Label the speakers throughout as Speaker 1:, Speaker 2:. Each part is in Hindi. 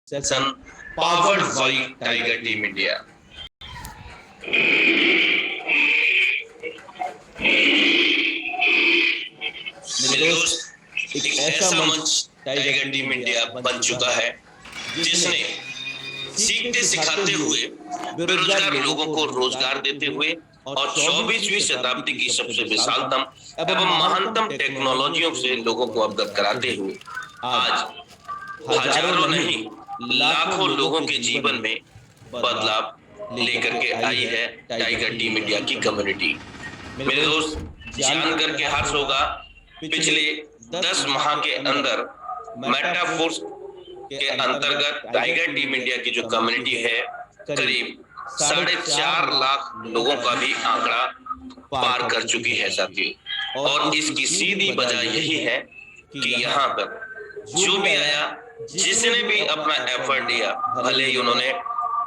Speaker 1: Session powered by tiger team India. मेरे दोस्त, एक ऐसा मंच टाइगर टीम इंडिया बन चुका है जिसने सीखते सिखाते हुए बेरोजगार लोगों को रोजगार देते हुए और 24वीं शताब्दी की सबसे विशालतम एवं महानतम टेक्नोलॉजियों से लोगों को अवगत कराते हुए आज हजारों नहीं लाखों लोगों के जीवन में बदलाव लेकर के आई है टाइगर टीम इंडिया की कम्युनिटी। मेरे दोस्त, जान करके हर्ष होगा, पिछले 10 माह के अंदर मेटाफोर्स के अंतर्गत टाइगर टीम इंडिया की जो कम्युनिटी है करीब 4.5 लाख लोगों का भी आंकड़ा पार कर चुकी है साथियों। और इसकी सीधी वजह यही है कि यहाँ पर जो भी आया, जिसने भी अपना एफर्ट दिया, भले ही उन्होंने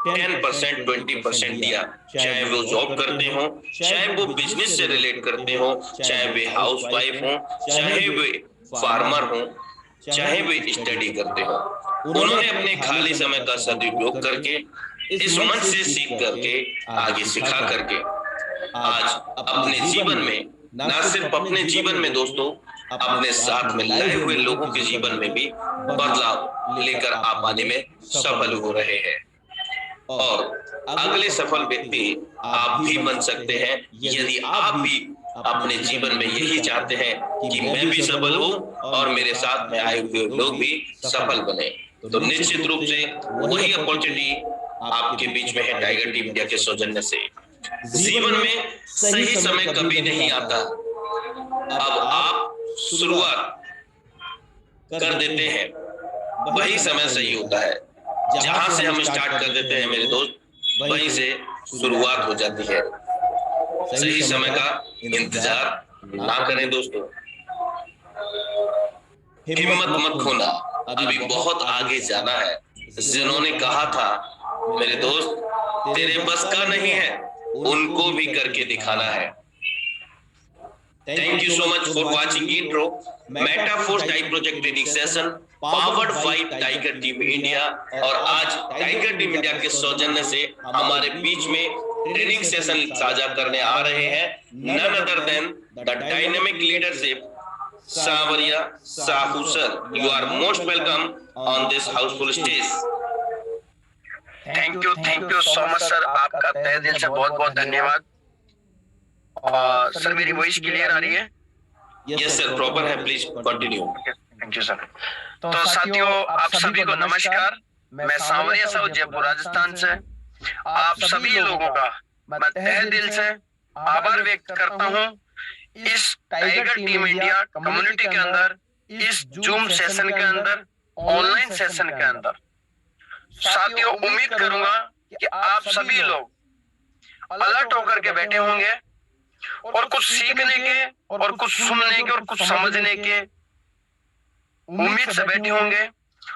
Speaker 1: 10% 20% दिया, चाहे वो जॉब करते हो, चाहे वो बिजनेस से रिलेट करते हो, चाहे वे हाउस वाइफ हो, चाहे वे फार्मर हो, चाहे वे स्टडी करते हो, उन्होंने अपने खाली समय का सदुपयोग करके इस मंच से सीख करके आगे सिखा करके आज अपने जीवन में, ना सिर्फ अपने जीवन में दोस्तों, अपने साथ में लाए हुए लोगों के जीवन में भी बदलाव लेकर आ पाने में सफल हो रहे हैं। और अगले सफल व्यक्ति आप भी बन सकते हैं यदि आप भी अपने जीवन में यही चाहते हैं कि मैं भी सफल हूं और मेरे साथ में आए हुए लोग भी सफल बने। तो निश्चित रूप से वही अपॉर्चुनिटी आपके बीच में है टाइगर टीम इंडिया के सौजन्य से। जीवन में सही समय कभी नहीं आता, अब आप शुरुआत कर देते हैं, वही समय सही होता है। जहां से हम स्टार्ट कर देते हैं मेरे दोस्त, वहीं से शुरुआत हो जाती है। सही समय का इंतजार ना करें दोस्तों, हिम्मत मत खोना, अभी बहुत आगे जाना है। जिन्होंने कहा था मेरे दोस्त तेरे बस का नहीं है, उनको भी करके दिखाना है। Thank you so much for watching intro Metaforce type project training session powered by tiger team India. और आज टाइगर टीम इंडिया के सौजन्य से हमारे बीच में ट्रेनिंग सेशन साझा करने आ रहे हैं none other than the dynamic leadership Sanwariya Sahu sir. You are most welcome on this housefull stage.
Speaker 2: Thank you so much sir, आपका तहे दिल से बहुत बहुत धन्यवाद। सर मेरी वॉइस क्लियर आ रही है?
Speaker 1: यस सर, प्रॉपर है, please continue.
Speaker 2: Thank you sir. तो साथियों, आप सभी को नमस्कार। मैं सांवरिया साहू, जयपुर राजस्थान से आप सभी लोगों का मैं तहे दिल से आभार व्यक्त करता हूं इस टाइगर टीम इंडिया कम्युनिटी के अंदर, इस जूम सेशन के अंदर, ऑनलाइन सेशन के अंदर। साथियों, उम्मीद करूंगा कि आप सभी लोग अलर्ट होकर के बैठे होंगे और कुछ सीखने के और कुछ सुनने के और कुछ समझने के उम्मीद से बैठे होंगे।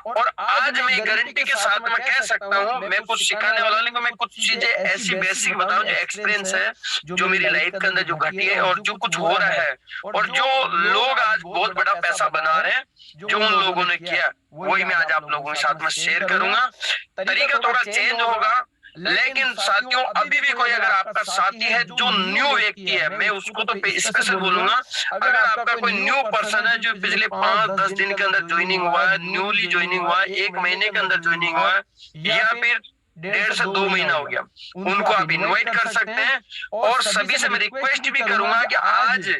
Speaker 2: और आज मैं गारंटी के साथ मैं कह सकता हूं, मैं कुछ सिखाने वाला नहीं, मैं कुछ चीजें ऐसी बेसिक बताऊं जो एक्सपीरियंस है, जो मेरी लाइफ के अंदर जो घटी है और जो कुछ हो रहा है और जो लोग आज बहुत बड़ा पैसा बना रहे हैं, जो उन लोगों ने किया, वही मैं आज आप लोगों के साथ में शेयर करूंगा। तरीका थोड़ा चेंज होगा, लेकिन साथियों अभी भी कोई अगर आपका साथी है जो न्यू व्यक्ति है, मैं उसको तो स्पेशल बोलूंगा। अगर आपका कोई न्यू पर्सन है जो पिछले 5-10 दिन के अंदर ज्वाइनिंग हुआ है, न्यूली ज्वाइनिंग हुआ है, 1 महीने के अंदर ज्वाइनिंग हुआ है, या फिर 1.5 से 2 महीना हो गया, उनको आप इनवाइट कर सकते हैं। और सभी से मैं रिक्वेस्ट भी करूंगा कि आज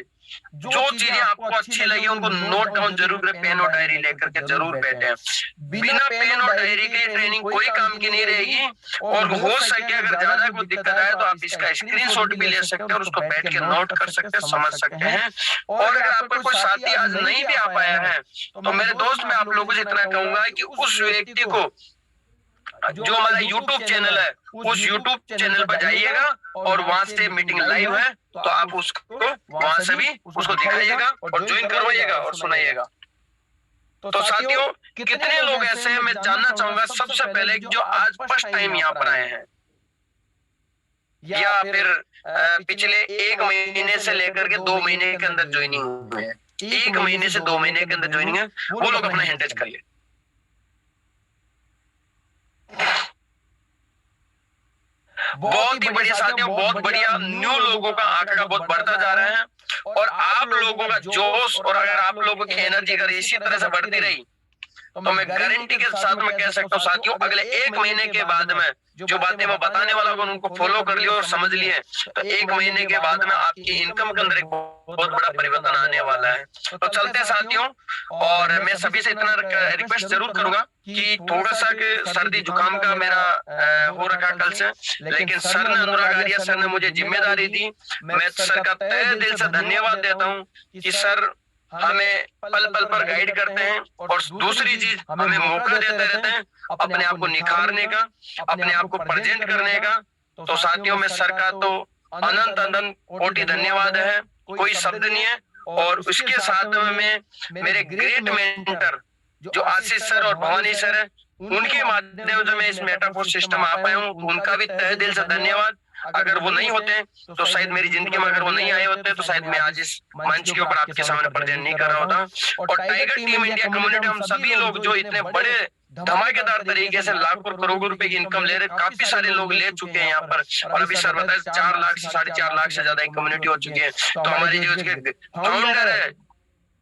Speaker 2: जो चीजें आपको अच्छी लगी उनको नोट डाउन जरूर करें, पेन और डायरी लेकर के जरूर बैठे। बिना पेन और डायरी के ट्रेनिंग कोई काम की नहीं रहेगी। और हो सके अगर ज्यादा कोई दिक्कत आए तो आप इसका स्क्रीनशॉट भी ले सकते हैं और उसको बैठ के नोट कर सकते हैं, समझ सकते हैं। और अगर आपका कोई साथी आज नहीं भी आ पाया है तो मेरे दोस्त, मैं आप लोगों से इतना कहूंगा कि उस व्यक्ति को, जो हमारा YouTube चैनल है, उस YouTube चैनल पर जाइएगा और वहां से मीटिंग लाइव है तो आप उसको वहां से भी उसको दिखाइएगा और ज्वाइन करवाइएगा और सुनाइएगा। तो साथियों, कितने लोग ऐसे हैं, मैं जानना चाहूंगा सबसे पहले जो आज फर्स्ट टाइम यहाँ पर आए हैं या फिर पिछले 1 महीने से लेकर के 2 महीने के अंदर ज्वाइनिंग हुए हैं, 1 महीने से 2 महीने के अंदर ज्वाइनिंग है, वो लोग अपना हैंड टच करिए। बहुत ही बढ़िया साथियों, बहुत बढ़िया। न्यू लोगों का आंकड़ा बहुत बढ़ता जा रहा है और आप लोगों का जोश और अगर आप लोगों की एनर्जी अगर इसी तरह से बढ़ती रही तो मैं गारंटी के साथ मैं कह सकता हूँ साथियों, अगले 1 महीने के बाद में जो बातें मैं बताने वाला हूँ उनको फॉलो कर लियो और समझ लिए तो 1 महीने के बाद में आपकी इनकम के अंदर एक बहुत बड़ा परिवर्तन आने वाला है। तो चलते हैं साथियों, और मैं सभी से इतना रिक्वेस्ट जरूर करूंगा कि थोड़ा सा सर्दी जुकाम का मेरा हो रखा कल से, लेकिन सर ने, अनुराग आर्या सर ने मुझे जिम्मेदारी दी। मैं सर का तहे दिल से धन्यवाद देता हूँ कि सर हमें पल पल पर गाइड करते हैं और दूसरी चीज हमें मौका देते रहते हैं अपने आप को निखारने का, अपने आप को प्रेजेंट करने का। तो साथियों में सर का तो अनंत अनंत कोटि धन्यवाद है, कोई शब्द नहीं है। और उसके साथ में मेरे ग्रेट मेंटर जो आशीष सर और भवानी सर है, उनके माध्यम से मैं इस मेटाफोर सिस्टम आ पाया हूँ, उनका भी तहे दिल से धन्यवाद। अगर वो नहीं होते तो शायद मेरी जिंदगी में अगर वो नहीं आए होते तो शायद मैं आज इस मंच के ऊपर आपके सामने प्रेजेंट नहीं कर रहा होता। और टाइगर टीम इंडिया कम्युनिटी हम सभी लोग जो इतने बड़े धमाकेदार तरीके से लाखों करोड़ों रुपए की इनकम ले रहे, काफी सारे लोग ले चुके हैं यहाँ पर। और अभी सर बताए 4 लाख से 4.5 लाख से ज्यादा एक कम्युनिटी हो चुकी है। तो हमारे जो उसके फाउंडर है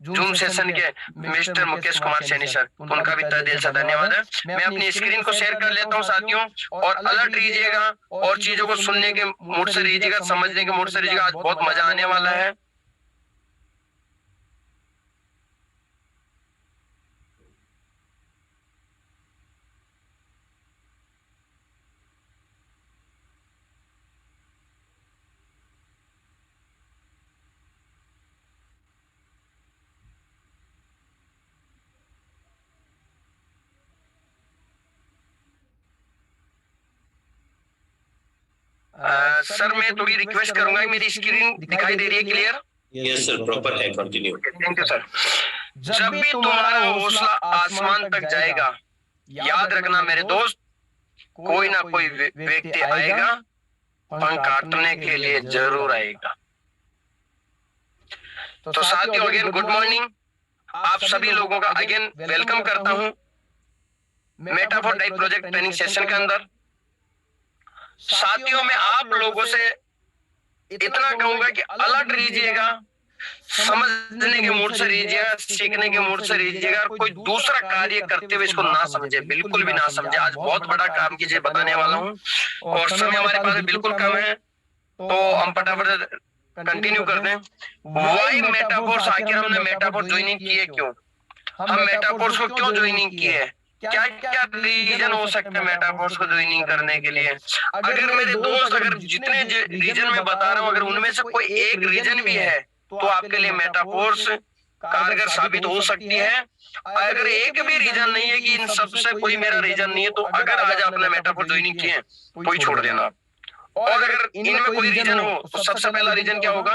Speaker 2: जूम सेशन के मिस्टर मुकेश कुमार सैनी सर, उनका भी तहे दिल से धन्यवाद है। मैं अपनी स्क्रीन को शेयर कर लेता हूँ साथियों, और अलर्ट रहिएगा और चीजों को सुनने के मूड से रहिएगा, समझने के मूड से रहिएगा। आज बहुत मजा आने वाला है। सर मैं थोड़ी रिक्वेस्ट करूंगा, मेरी स्क्रीन दिखाई दे रही है क्लियर?
Speaker 1: यस सर, प्रॉपर है, कंटिन्यू।
Speaker 2: Thank you sir. जब भी तुम्हारा हौसला आसमान तक जाएगा, याद रखना मेरे दोस्त, कोई ना कोई व्यक्ति आएगा, पंख काटने के लिए जरूर आएगा। तो साथियों अगेन गुड मॉर्निंग, आप सभी लोगों का अगेन वेलकम करता हूं metaphor diet project training session के अंदर। साथियों मैं आप लोगों से इतना कहूंगा कि अलर्ट रहिएगा, समझने के मूड से रहिएगा, सीखने के मूड से रहिएगा। कोई दूसरा कार्य करते हुए इसको ना समझे, बिल्कुल भी ना समझे। आज बहुत बड़ा काम कीजिए बताने वाला हूँ और समय हमारे पास बिल्कुल कम है, तो हम फटाफट कंटिन्यू करते हैं। वाई मेटाफोर्स, आखिर हमने मेटाफोर ज्वाइनिंग किए क्यों? हम मेटाफोर्स को क्यों ज्वाइनिंग किए? क्या क्या रीजन हो सकता है मेटाफोर्स को ज्वाइनिंग करने के लिए? अगर मेरे दोस्त, अगर जितने रीजन में बता रहा हूँ, अगर उनमें से कोई एक रीजन भी है तो आपके लिए मेटाफोर्स कारगर साबित हो सकती है। अगर एक भी रीजन नहीं है कि इन सबसे कोई मेरा रीजन नहीं है, तो अगर आज आपने मेटाफोर ज्वाइनिंग किए कोई छोड़ देना। और अगर इनमें कोई रीजन हो तो सबसे पहला रीजन क्या होगा?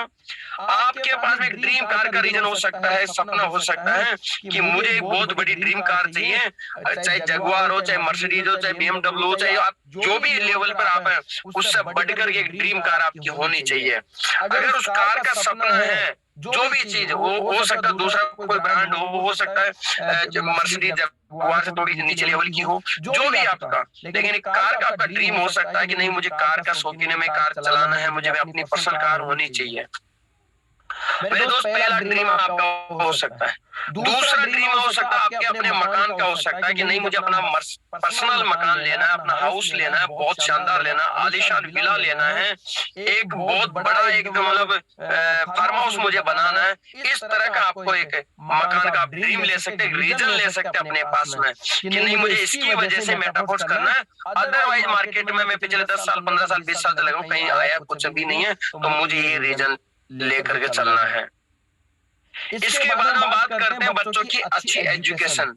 Speaker 2: आपके पास एक ड्रीम कार का रीजन हो सकता है, सपना हो सकता है कि मुझे एक बहुत बड़ी ड्रीम कार चाहिए, चाहे जगुआर हो, चाहे मर्सिडीज हो, चाहे BMW हो, चाहे आप जो भी लेवल पर आप हैं उससे बढ़कर एक ड्रीम कार आपकी होनी चाहिए। अगर उस कार का सपना है, जो भी चीज हो सकता है, दूसरा कोई ब्रांड हो सकता है मर्सिडीज जगुआर से थोड़ी नीचे लेवल की हो, जो भी आपका, लेकिन एक कार का आपका ड्रीम हो सकता है कि नहीं मुझे कार का शौकीन है, मैं कार चलाना है, मुझे अपनी पर्सनल कार होनी चाहिए। मेरे दोस्त पहला ड्रीम आपका हो सकता है। दूसरा ड्रीम हो सकता है आपके अपने मकान का हो सकता है कि नहीं मुझे अपना पर्सनल मकान लेना है, अपना हाउस लेना है, बहुत शानदार लेना है, आलीशान विला लेना है, एक बहुत बड़ा एक मतलब फार्म हाउस मुझे बनाना है। इस तरह का आपको एक मकान का आप ड्रीम ले सकते हैं, रीजन ले सकते हैं अपने पास में कि नहीं मुझे इसकी वजह से मेटाफोर्स करना है। अदरवाइज मार्केट में मैं पिछले 10 साल 15 साल 20 साल से लगा हूं, कहीं आया कुछ भी नहीं है, तो मुझे ये रीजन लेकर के चलना है। इसके बाद हम बात करते हैं बच्चों की अच्छी एजुकेशन,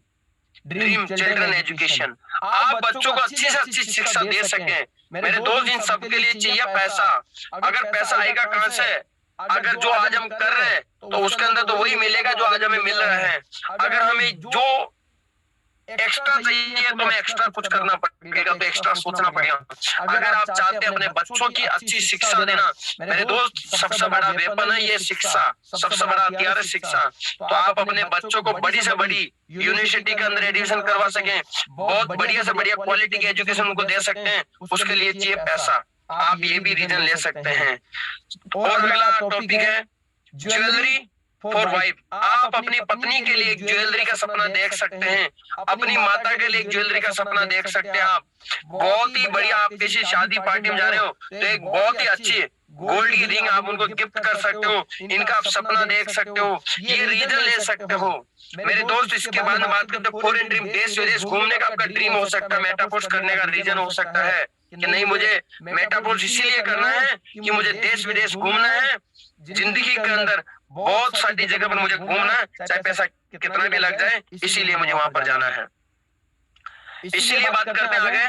Speaker 2: ड्रीम चिल्ड्रन एजुकेशन। आप बच्चों को अच्छी से अच्छी शिक्षा दे सकें। मेरे दोस्त इन सबके लिए चाहिए पैसा। अगर पैसा आएगा कहां से? अगर जो आज हम कर रहे हैं तो उसके अंदर तो वही मिलेगा जो आज हमें मिल रहा है। अगर हमें जो एक्स्ट्रा चाहिए तो हमें एक्स्ट्रा कुछ करना पड़ेगा, तो एक्स्ट्रा सोचना पड़ेगा। अगर आप चाहते हैं अपने बच्चों की अच्छी शिक्षा देना, मेरे दोस्त सबसे बड़ा वेपन है ये शिक्षा, सबसे बड़ा हथियार है शिक्षा। तो आप अपने बच्चों को बड़ी से बड़ी यूनिवर्सिटी के अंदर एडमिशन करवा सकें, बहुत बढ़िया से बढ़िया क्वालिटी की एजुकेशन उनको दे सकते हैं। उसके लिए चाहिए पैसा। आप ये भी रीजन ले सकते हैं। और अगला टॉपिक है ज्वेलरी फॉर वाइफ। आप अपनी पत्नी के लिए एक ज्वेलरी का सपना देख सकते हैं, अपनी माता के लिए एक ज्वेलरी का सपना देख सकते हैं। आप बहुत ही बढ़िया, आप किसी शादी पार्टी में जा रहे हो तो एक बहुत ही अच्छी गोल्ड की रिंग आप उनको गिफ्ट कर सकते हो, इनका आप सपना देख सकते हो, ये रीजन ले सकते हो। मेरे दोस्त, इसके बाद में बात करते हैं फॉरेन ड्रीम। देश विदेश घूमने का आपका ड्रीम हो सकता है, मेटाफोर्स करने का रीजन हो सकता है कि नहीं मुझे मेटाफोर्स इसीलिए करना है कि मुझे देश विदेश घूमना है, जिंदगी के अंदर बहुत सारी जगह पर मुझे घूमना है, चाहे पैसा कितना भी लग जाए, इसीलिए मुझे वहां पर जाना है। इसीलिए बात करते हैं आगे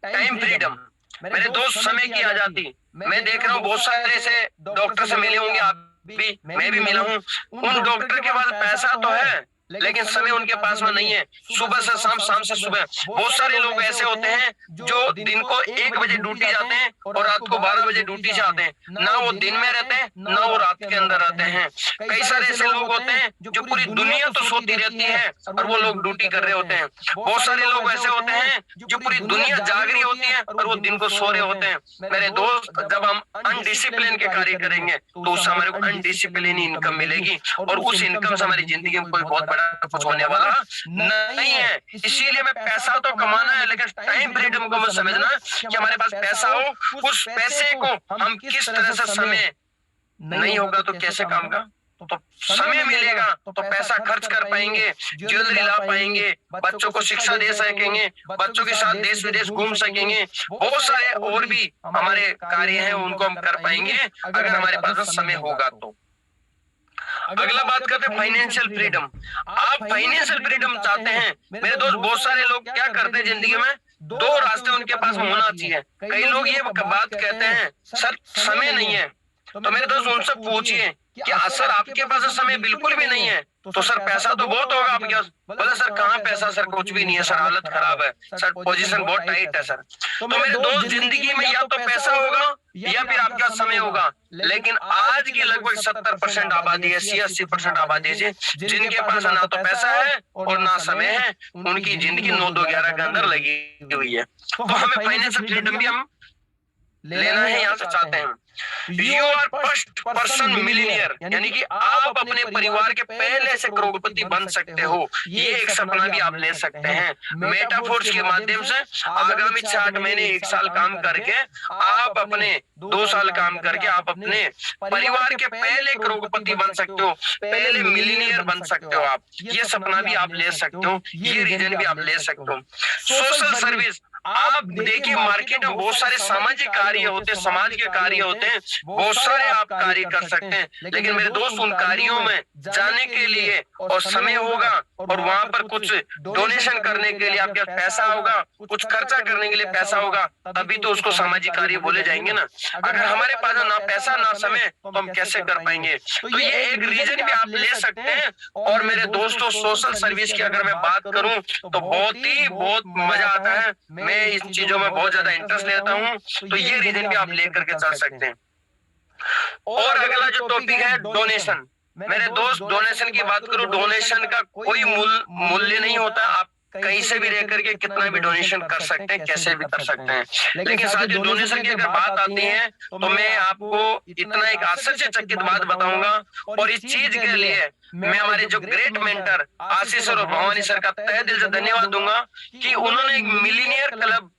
Speaker 2: टाइम फ्रीडम। मेरे दोस्त, समय की आजादी। मैं देख रहा हूँ बहुत सारे ऐसे डॉक्टर से मिले होंगे, आप भी, मैं भी मिला हूँ। उन डॉक्टर के पास पैसा तो है लेकिन समय उनके पास में नहीं है। सुबह से शाम, शाम से सुबह। बहुत सारे लोग ऐसे होते हैं जो दिन को 1 बजे ड्यूटी जाते हैं और रात को 12 बजे ड्यूटी से आते हैं। ना वो दिन में रहते हैं, ना वो रात के अंदर रहते हैं। कई सारे ऐसे लोग होते हैं जो पूरी दुनिया तो सोती रहती है और वो लोग ड्यूटी कर रहे होते हैं। बहुत सारे लोग ऐसे होते हैं जो पूरी दुनिया जाग रही होती है और वो दिन को सो रहे होते हैं। मेरे दोस्त, जब हम अनडिसिप्लिन के कार्य करेंगे तो उससे हमारे को अनडिसिप्लिन इनकम मिलेगी और उस इनकम से हमारी जिंदगी में कोई बहुत बड़ा कुछ होने वाला नहीं है। इसीलिए मैं पैसा तो कमाना है लेकिन टाइम फ्रीडम को मैं समझना कि हमारे पास पैसा हो, उस पैसे को हम किस तरह से, समय नहीं होगा तो कैसे काम का, तो समय मिलेगा तो पैसा खर्च कर पाएंगे, ज्वेलरी ला पाएंगे, बच्चों को शिक्षा दे सकेंगे, बच्चों के साथ देश विदेश घूम सकेंगे, बहुत सारे और भी हमारे कार्य हैं उनको हम कर पाएंगे अगर हमारे पास समय होगा तो। अगला बात करते हैं फाइनेंशियल फ्रीडम। आप फाइनेंशियल फ्रीडम चाहते हैं। मेरे दोस्त, बहुत सारे लोग क्या करते हैं जिंदगी में, 2 रास्ते उनके पास होना चाहिए। कई लोग ये बात कहते हैं सर समय नहीं है, तो मेरे दोस्त उनसे पूछिए कि सर आपके पास समय बिल्कुल भी नहीं है तो सर पैसा तो बहुत होगा आपके पास। बोला सर कहाँ पैसा, सर कुछ भी नहीं है, सर हालत खराब है, सर पोजीशन बहुत टाइट है सर। तो मेरे दोस्त, जिंदगी में या तो पैसा होगा या फिर आपके पास समय होगा। लेकिन आज की लगभग 70% आबादी है, 80% आबादी है जिनके पास ना तो पैसा है और ना समय है, उनकी जिंदगी 9-2-11 के अंदर लगी हुई है। तो हमें फाइनेंशियल फ्रीडम भी हम लेना है, यहाँ से चाहते हैं। You are first person millionaire, यानी कि आप अपने परिवार के पहले से करोड़पति बन सकते हो। ये एक सपना भी आप ले सकते हैं। मेटाफोर्स के माध्यम से आगामी 6 महीने, 1 साल काम करके आप अपने 2 साल काम करके आप अपने परिवार के पहले करोड़पति बन सकते हो, पहले मिलियनियर बन सकते हो आप। ये सपना भी आप ले सकते हो, ये रीजन भी आप ले सकते हो। Social service. आप देखिए मार्केट में बहुत सारे सामाजिक कार्य होते हैं, समाज के कार्य होते हैं, बहुत सारे आप कार्य कर सकते हैं। लेकिन मेरे दोस्त, उन कार्यों में जाने के लिए और समय होगा और वहां पर कुछ डोनेशन करने के लिए आपके पास पैसा होगा, कुछ खर्चा करने के लिए पैसा होगा, तभी तो उसको सामाजिक कार्य बोले जाएंगे ना। अगर हमारे पास ना पैसा ना समय तो हम कैसे कर पाएंगे। तो ये एक रीजन भी आप ले सकते हैं। और मेरे दोस्तों, सोशल सर्विस की अगर मैं बात करूं तो बहुत मजा आता है। मैं इन चीजों में बहुत ज्यादा इंटरेस्ट लेता हूं, तो ये रीजन भी आप लेकर के चल सकते हैं। और अगला जो टॉपिक है डोनेशन। मेरे दोस्त, डोनेशन की बात करूं, डोनेशन का कोई मूल्य नहीं होता। आप कहीं से भी रह करके कितना भी डोनेशन कर सकते हैं, कैसे भी कर सकते हैं। लेकिन साथियों, डोनेशन की अगर बात आती है तो मैं आपको इतना एक आश्चर्यचकित बात बताऊंगा। और इस चीज के लिए मैं हमारे जो ग्रेट मेंटर आशीष और भवानी सर का तहे दिल से धन्यवाद दूंगा कि उन्होंने एक मिलियनियर क्लब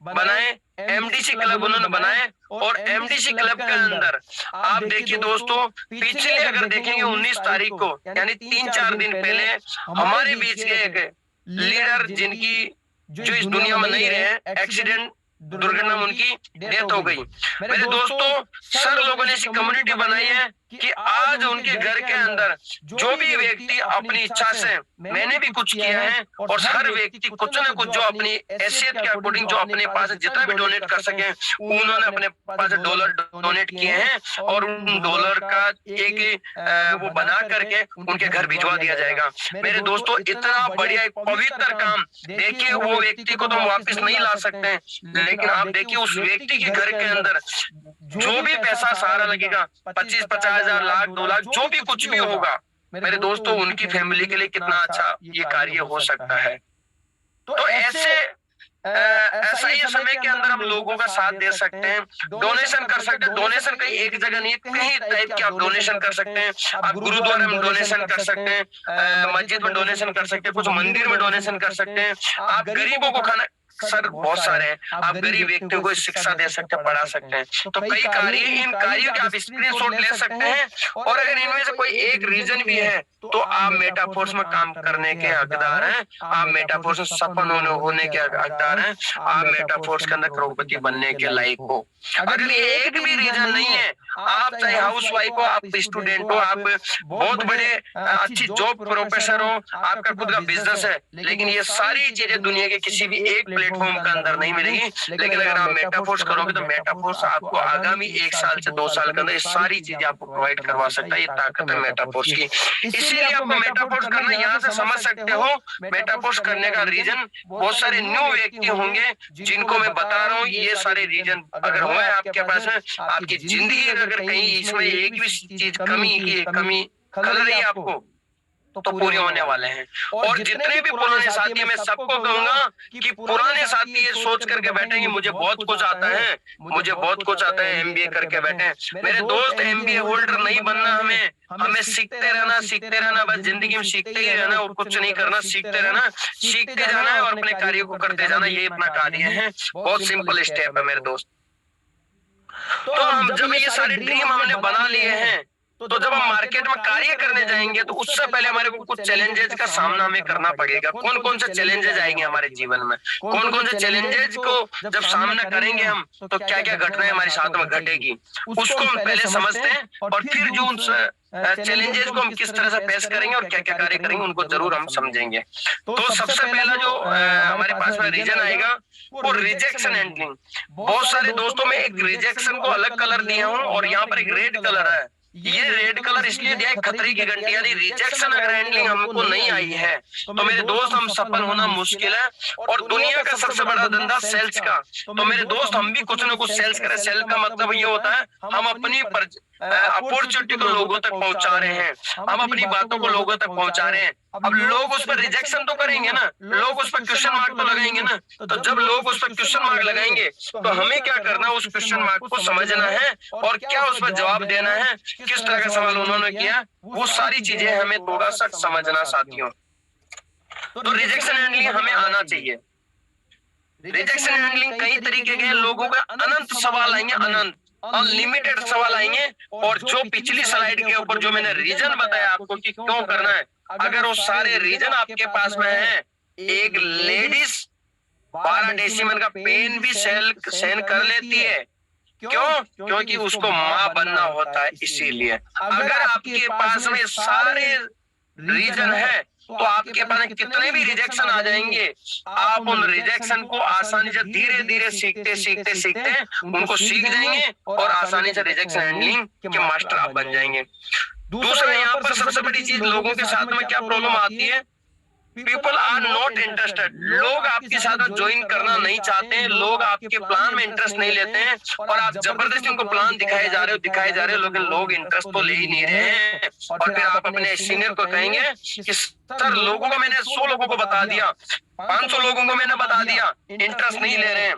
Speaker 2: बनाए, एमडीसी क्लब उन्होंने बनाए। और एमडीसी क्लब के अंदर आप देखिए दोस्तों, पिछले अगर देखेंगे 19 तारीख को, यानी 3-4 दिन पहले हमारे बीच के एक लीडर जिनकी जो इस दुनिया में नहीं रहे, एक्सीडेंट दुर्घटना में उनकी डेथ हो गई। मेरे दोस्तों, सर लोगों ने ऐसी कम्युनिटी बनाई है कि आज उनके घर के अंदर जो भी व्यक्ति अपनी इच्छा से, मैंने भी कुछ किया है, और हर व्यक्ति कुछ न कुछ जो अपनी हैसियत के अकॉर्डिंग जो अपने पास जितना भी डोनेट कर सके, उन्होंने अपने पास डॉलर डोनेट किए हैं और उन डॉलर का एक वो बना करके उनके घर भिजवा दिया जाएगा। मेरे दोस्तों, इतना बढ़िया एक पवित्र काम। देखिए, वो व्यक्ति को तो हम वापस नहीं ला सकते हैं, लेकिन आप देखिए उस व्यक्ति के घर के अंदर जो भी पैसा सहारा लगेगा, 25-50,000, लाख, 2 लाख, जो भी कुछ भी होगा, मेरे दोस्तों, उनकी फैमिली के लिए कितना अच्छा ये कार्य हो सकता है। तो ऐसा ये समय के अंदर हम लोगों का साथ दे सकते हैं, डोनेशन कर सकते हैं। डोनेशन कहीं एक जगह नहीं है, कहीं टाइप के आप डोनेशन कर सकते हैं। आप गुरुद्वारे में डोनेशन कर सकते हैं, मस्जिद में डोनेशन कर सकते हैं, कुछ मंदिर में डोनेशन कर सकते हैं। आप गरीबों को खाना, सर बहुत सारे हैं, आप गरीब व्यक्तियों को शिक्षा दे सकते हैं, पढ़ा सकते हैं। तो कई कार्य, इन कार्यों के आप स्क्रीनशॉट ले सकते हैं। और अगर इनमें से कोई एक रीजन भी है तो आप मेटाफोर्स में काम करने के हकदार हैं, आप मेटाफोर्स में सफल होने के हकदार हैं, आप मेटाफोर्स के अंदर करोड़पति बनने के लायक हो। अगर ये एक भी रीजन नहीं है, आप चाहे हाउस वाइफ हो, आप स्टूडेंट हो, आप बहुत बड़े अच्छी जॉब प्रोफेसर हो, आपका खुद का बिजनेस है, लेकिन ये सारी चीजें दुनिया के किसी भी एक प्लेटफॉर्म के अंदर नहीं मिलेगी। लेकिन अगर आप मेटाफोर्स करोगे तो मेटाफोर्स आपको आगामी 1 साल से 2 साल के अंदर ये सारी चीजें आपको प्रोवाइड करवा सकता है। ये ताकत है मेटाफोर्स की। इसीलिए आपको मेटाफोर्स करना यहाँ से समझ सकते हो। मेटाफोर्स करने का रीजन, बहुत सारे न्यू व्यक्ति होंगे जिनको मैं बता रहा हूँ, ये सारे रीजन अगर हुए आपके पास है, आपकी जिंदगी अगर कहीं इसमें एक भी चीज कमी खल रही है आपको, तो पूरे होने वाले हैं। और जितने भी पुराने साथी, मैं सबको कहूंगा कि पुराने साथी ये सोच करके बैठेंगे मुझे बहुत कुछ आता है, मुझे बहुत कुछ आता है, एमबीए करके बैठे हैं। मेरे दोस्त, एमबीए होल्डर नहीं बनना, हमें सीखते रहना, बस जिंदगी में सीखते ही रहना और कुछ नहीं करना, सीखते रहना, सीखते जाना है और अपने कार्य को करते जाना। ये अपना कार्य है, बहुत सिंपल स्टेप है मेरे दोस्त। तो हम जब ये सारे ड्रीम हमने बना लिए हैं, तो जब हम मार्केट में कार्य करने जाएंगे तो उससे पहले हमारे को कुछ चैलेंजेस का सामना हमें करना पड़ेगा। कौन कौन से चैलेंजेस आएंगे हमारे जीवन में, कौन कौन से चैलेंजेस को जब सामना करेंगे हम, तो क्या क्या घटनाएं हमारे साथ में घटेगी, उसको हम पहले समझते हैं। और फिर जो उन चैलेंजेस को हम किस तरह से फेस करेंगे और क्या क्या कार्य करेंगे, उनको जरूर हम समझेंगे। तो सबसे पहला जो हमारे पास में रीजन आएगा वो रिजेक्शन हैंडलिंग। बहुत सारे दोस्तों में एक रिजेक्शन को अलग कलर दिया हूँ और यहाँ पर एक रेड कलर है। ये रेड कलर इसलिए दिया है, खतरे की घंटी, यानी रिजेक्शन अगर हैंडलिंग हमको नहीं आई है तो मेरे दोस्त हम सफल होना मुश्किल है। और दुनिया का सबसे बड़ा धंधा सेल्स का, तो मेरे दोस्त हम भी कुछ ना कुछ सेल्स करें। सेल का मतलब ये होता है हम अपनी अपॉर्चुनिटी को लोगों तक पहुंचा रहे हैं, हम अपनी बातों को लोगों तक पहुंचा रहे हैं। अब लोग उस पर रिजेक्शन तो करेंगे ना, लोग उस पर क्वेश्चन मार्क तो लगाएंगे ना। तो जब लोग उस पर क्वेश्चन मार्क लगाएंगे तो हमें क्या करना है, उस क्वेश्चन मार्क को समझना है और क्या उस पर जवाब देना है, किस तरह का सवाल उन्होंने किया, वो सारी चीजें हमें थोड़ा सा समझना साथियों। तो रिजेक्शन हैंडलिंग हमें आना चाहिए। रिजेक्शन हैंडलिंग कई तरीके के हैं, लोगों का अनंत सवाल आएंगे, अनंत अनलिमिटेड सवाल आएंगे। और जो पिछली स्लाइड के ऊपर जो मैंने रीजन बताया आपको कि क्यों करना है, अगर वो सारे रीजन आपके पास में है, एक लेडीज 12 डेसिमल का पेन भी सहन कर लेती है। क्यों? क्योंकि उसको माँ बनना होता है। इसीलिए अगर आपके पास में सारे रीजन है तो आपके पास कितने भी रिजेक्शन आ जाएंगे, आप उन रिजेक्शन को आसानी से धीरे धीरे सीखते उनको सीख जाएंगे और आसानी से रिजेक्शन हैंडलिंग के मास्टर आप बन जाएंगे। दूसरा, यहाँ पर सबसे बड़ी चीज, लोगों के साथ में क्या प्रॉब्लम आती है, पीपल आर नॉट इंटरेस्टेड। लोग आपके साथ ज्वाइन करना नहीं चाहते हैं, लोग आपके प्लान में इंटरेस्ट नहीं लेते हैं और आप जबरदस्ती उनको प्लान दिखाए जा रहे हो, लेकिन लोग इंटरेस्ट तो ले ही नहीं रहे हैं। और फिर आप अपने सीनियर को कहेंगे कि सर लोगों को मैंने 100 लोगों को बता दिया, 500 लोगों को मैंने बता दिया, इंटरेस्ट नहीं ले रहे हैं।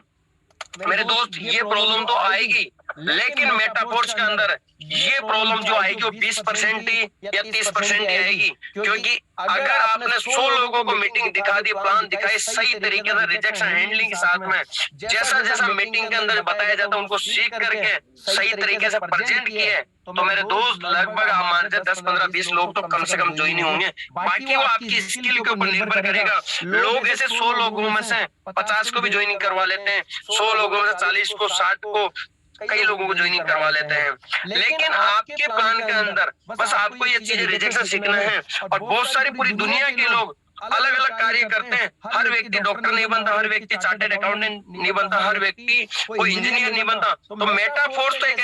Speaker 2: मेरे दोस्त ये प्रॉब्लम तो आएगी, लेकिन मेटाफोर्स के अंदर ये प्रॉब्लम जो आएगी वो 20% ही या 30% ही आएगी। क्योंकि अगर आपने 100 लोगों को मीटिंग दिखा दी, प्लान दिखाई सही तरीके से रिजेक्शन हैंडलिंग के साथ में, जैसा जैसा मीटिंग के अंदर बताया जाता है उनको सीख करके सही तरीके से प्रेजेंट किए, तो मेरे दोस्त लगभग आप मान लीजिए 10, 15, 20 लोग तो कम से कम ज्वाइन होंगे। बाकी वो आपकी स्किल के ऊपर निर्भर करेगा। लोग ऐसे 100 लोगों में से 50 को भी ज्वाइनिंग करवा लेते हैं, 100 लोगों में से 40 को, 60 को, कई लोगों को ज्वाइनिंग करवा लेते हैं। लेकिन आपके प्लान के अंदर बस आपको ये चीजें रिजेक्शन सीखना है। और बहुत सारी पूरी दुनिया के लोग अलग अलग कार्य करते हैं। हर व्यक्ति डॉक्टर नहीं बनता, हर व्यक्ति चार्टेड अकाउंटेंट नहीं बनता, हर व्यक्ति कोई इंजीनियर नहीं बनता। तो मेटाफोर्स तो एक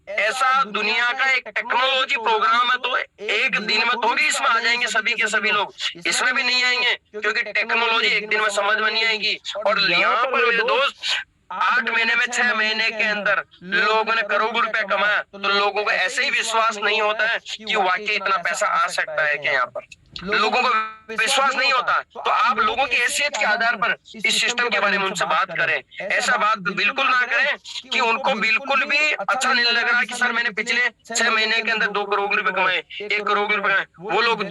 Speaker 2: ऐसा दुनिया का एक टेक्नोलॉजी प्रोग्राम है, तो एक दिन में थोड़ी इसमें आ जाएंगे सभी के सभी लोग, इसमें भी नहीं आएंगे, क्योंकि टेक्नोलॉजी एक दिन में समझ में नहीं आएगी। और यहाँ पर मेरे दोस्त 8 महीने में 6 महीने के अंदर लोगों ने करोड़ों रुपए कमाया, तो लोगों को ऐसे ही विश्वास नहीं होता है कि वाकई इतना पैसा आ सकता है क्या यहाँ पर। लोगों को विश्वास नहीं होता, तो आप लोगों की हैसियत के आधार पर इस सिस्टम के बारे में उनसे बात करें। ऐसा बात बिल्कुल ना करें कि उनको बिल्कुल भी अच्छा नहीं लग रहा कि सर मैंने पिछले 6 महीने के अंदर 2 करोड़ रुपए कमाए, 1 करोड़ रुपए कमाए। वो लोग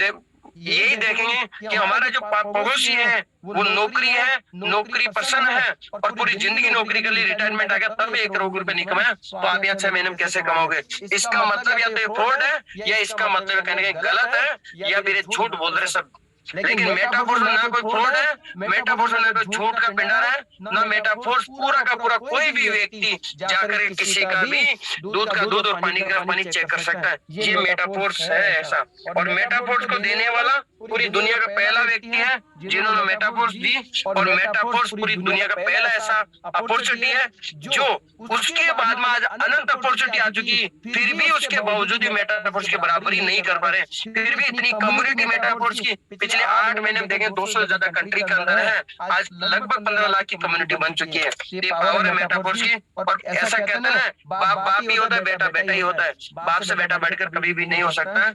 Speaker 2: यही देखेंगे कि हमारा जो पड़ोसी है वो नौकरी है, नौकरी पसंद है और पूरी जिंदगी नौकरी कर ली, रिटायरमेंट आ गया तब 1 करोड़ रुपए नहीं कमाया, तो आप यहाँ 6 महीने में कैसे कमाओगे। इसका मतलब या तो फ्रॉड है या इसका मतलब कहने का गलत है या फिर ये झूठ बोल रहे सब। लेकिन मेटाफोर्स में ना कोई फ्रॉड है, मेटाफोर्स में ना कोई झूठ का पिंडार है, ना मेटाफोर्स पूरा का पूरा कोई भी व्यक्ति जाकर किसी का भी दूध का दूध और पानी का पानी चेक कर सकता है। ये मेटाफोर्स है ऐसा। और मेटाफोर्स को देने वाला पूरी दुनिया का पहला व्यक्ति है जिन्होंने मेटाफोर्स दी, और मेटाफोर्स पूरी दुनिया का पहला ऐसा अपॉर्चुनिटी है जो उसके बाद में आज अनंत अपॉर्चुनिटी आ चुकी, फिर भी उसके बावजूद भी मेटाफोर्स की बराबरी नहीं कर पा रहे। फिर भी इतनी कम्युनिटी मेटाफोर्स की पिछले 8 महीने में देखें 200 से ज्यादा कंट्री के अंदर है, आज लगभग 15 लाख की कम्युनिटी बन चुकी है। ये पावर है मेटाफोर्स की। और ऐसा कहते हैं बाप बाप ही होता है, बेटा बेटा ही होता है, बाप से बेटा बढ़कर कभी भी नहीं हो सकता है,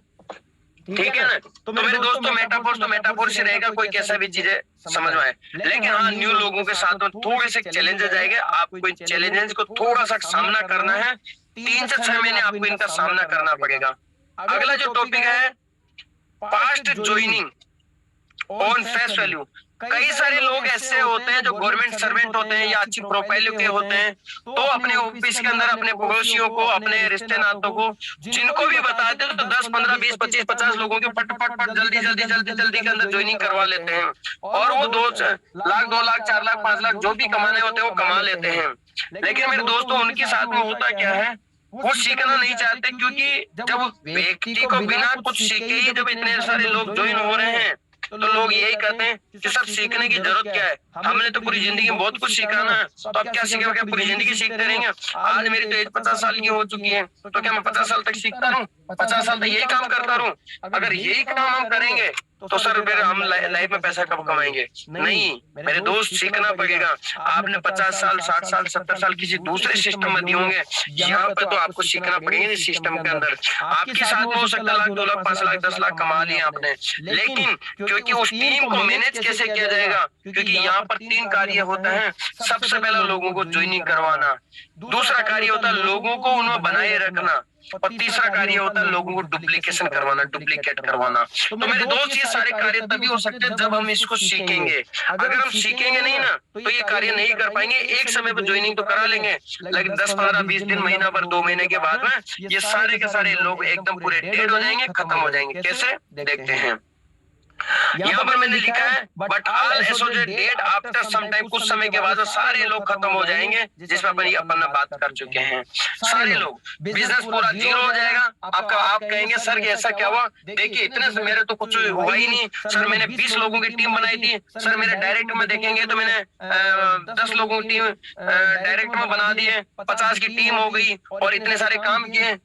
Speaker 2: ठीक है ना। तो मेरे दोस्तों मेटाफोर्स तो मेटाफोर्स ही रहेगा, कोई कैसा भी चीजें समझ में आए। लेकिन हाँ, न्यू लोगों के साथ में थोड़े से चैलेंजेस आएंगे, आपको इन चैलेंजेस को थोड़ा सा सामना करना है। 3 से 6 महीने आपको इनका सामना करना पड़ेगा। अगला जो टॉपिक है fast joining on face value. कई सारे लोग ऐसे होते हैं जो गवर्नमेंट सर्वेंट होते हैं या अच्छी प्रोफाइल के होते हैं, तो अपने ऑफिस के अंदर अपने पड़ोसियों को, अपने रिश्ते नातों को, जिनको भी बताते हैं तो 10, 15, 20, 25, 50 लोगों के फट फट फट जल्दी के अंदर ज्वाइनिंग करवा लेते हैं, और वो 2 लाख, 2 लाख, 4 लाख, 5 लाख जो भी कमाने होते हैं वो कमा लेते हैं। लेकिन मेरे दोस्तों उनके साथ में होता क्या है, वो सीखना नहीं चाहते, क्योंकि जब व्यक्ति को बिना कुछ सीखे ही जब इतने सारे लोग ज्वाइन हो रहे हैं तो लोग यही कहते हैं कि सर सीखने की जरूरत क्या है, हमने तो पूरी जिंदगी में बहुत कुछ सीखा ना, तो अब क्या सीखेगा, क्या पूरी जिंदगी सीखते रहेंगे। आज मेरी तो एज 50 साल की हो चुकी है, तो क्या मैं 50 साल तक सीखता रहूं, 50 साल तक यही काम करता रहूं। अगर यही काम हम करेंगे तो सर फिर हम लाइफ में पैसा कब कमाएंगे। नहीं मेरे दोस्त, सीखना पड़ेगा। आपने 50 साल, 60 साल, 70 साल किसी दूसरे सिस्टम में दिए होंगे, यहाँ पे तो आपको सीखना पड़ेगा इस सिस्टम के अंदर। आपके साथ में हो सकता है 1 लाख, 2 लाख, 5 लाख, 10 लाख कमा लिए आपने, लेकिन क्योंकि उस टीम को मैनेज कैसे किया जाएगा, क्योंकि यहाँ पर 3 कार्य होता है। सबसे पहला लोगों को ज्वाइनिंग करवाना, दूसरा कार्य होता है लोगों को उनमें बनाए रखना, और तीसरा कार्य होता है लोगों को डुप्लीकेशन करवाना, डुप्लीकेट करवाना। तो मेरे दोस्त ये सारे कार्य तभी हो सकते हैं जब हम इसको सीखेंगे। अगर हम सीखेंगे नहीं ना तो ये कार्य नहीं कर पाएंगे। एक समय पर ज्वाइनिंग तो करा लेंगे, लेकिन 10, 15, 20 दिन, महीना भर, 2 महीने के बाद में ये सारे के सारे लोग एकदम पूरे डेड हो जाएंगे, खत्म हो जाएंगे। कैसे देखते हैं, यहाँ पर मैंने लिखा है but all associate date after some time, कुछ समय के बाद सारे लोग खत्म हो जाएंगे, जिसमें अपन बात कर चुके हैं। सारे लोग, बिजनेस पूरा जीरो हो जाएगा। आप कहेंगे सर ऐसा क्या हुआ, देखिए इतने से मेरे तो कुछ हुआ ही नहीं सर, मैंने 20 लोगों की टीम बनाई थी सर, मेरे डायरेक्ट में देखेंगे तो मैंने 10 लोगों की टीम डायरेक्ट में बना दी है, 50 की टीम हो गई और इतने सारे काम किए।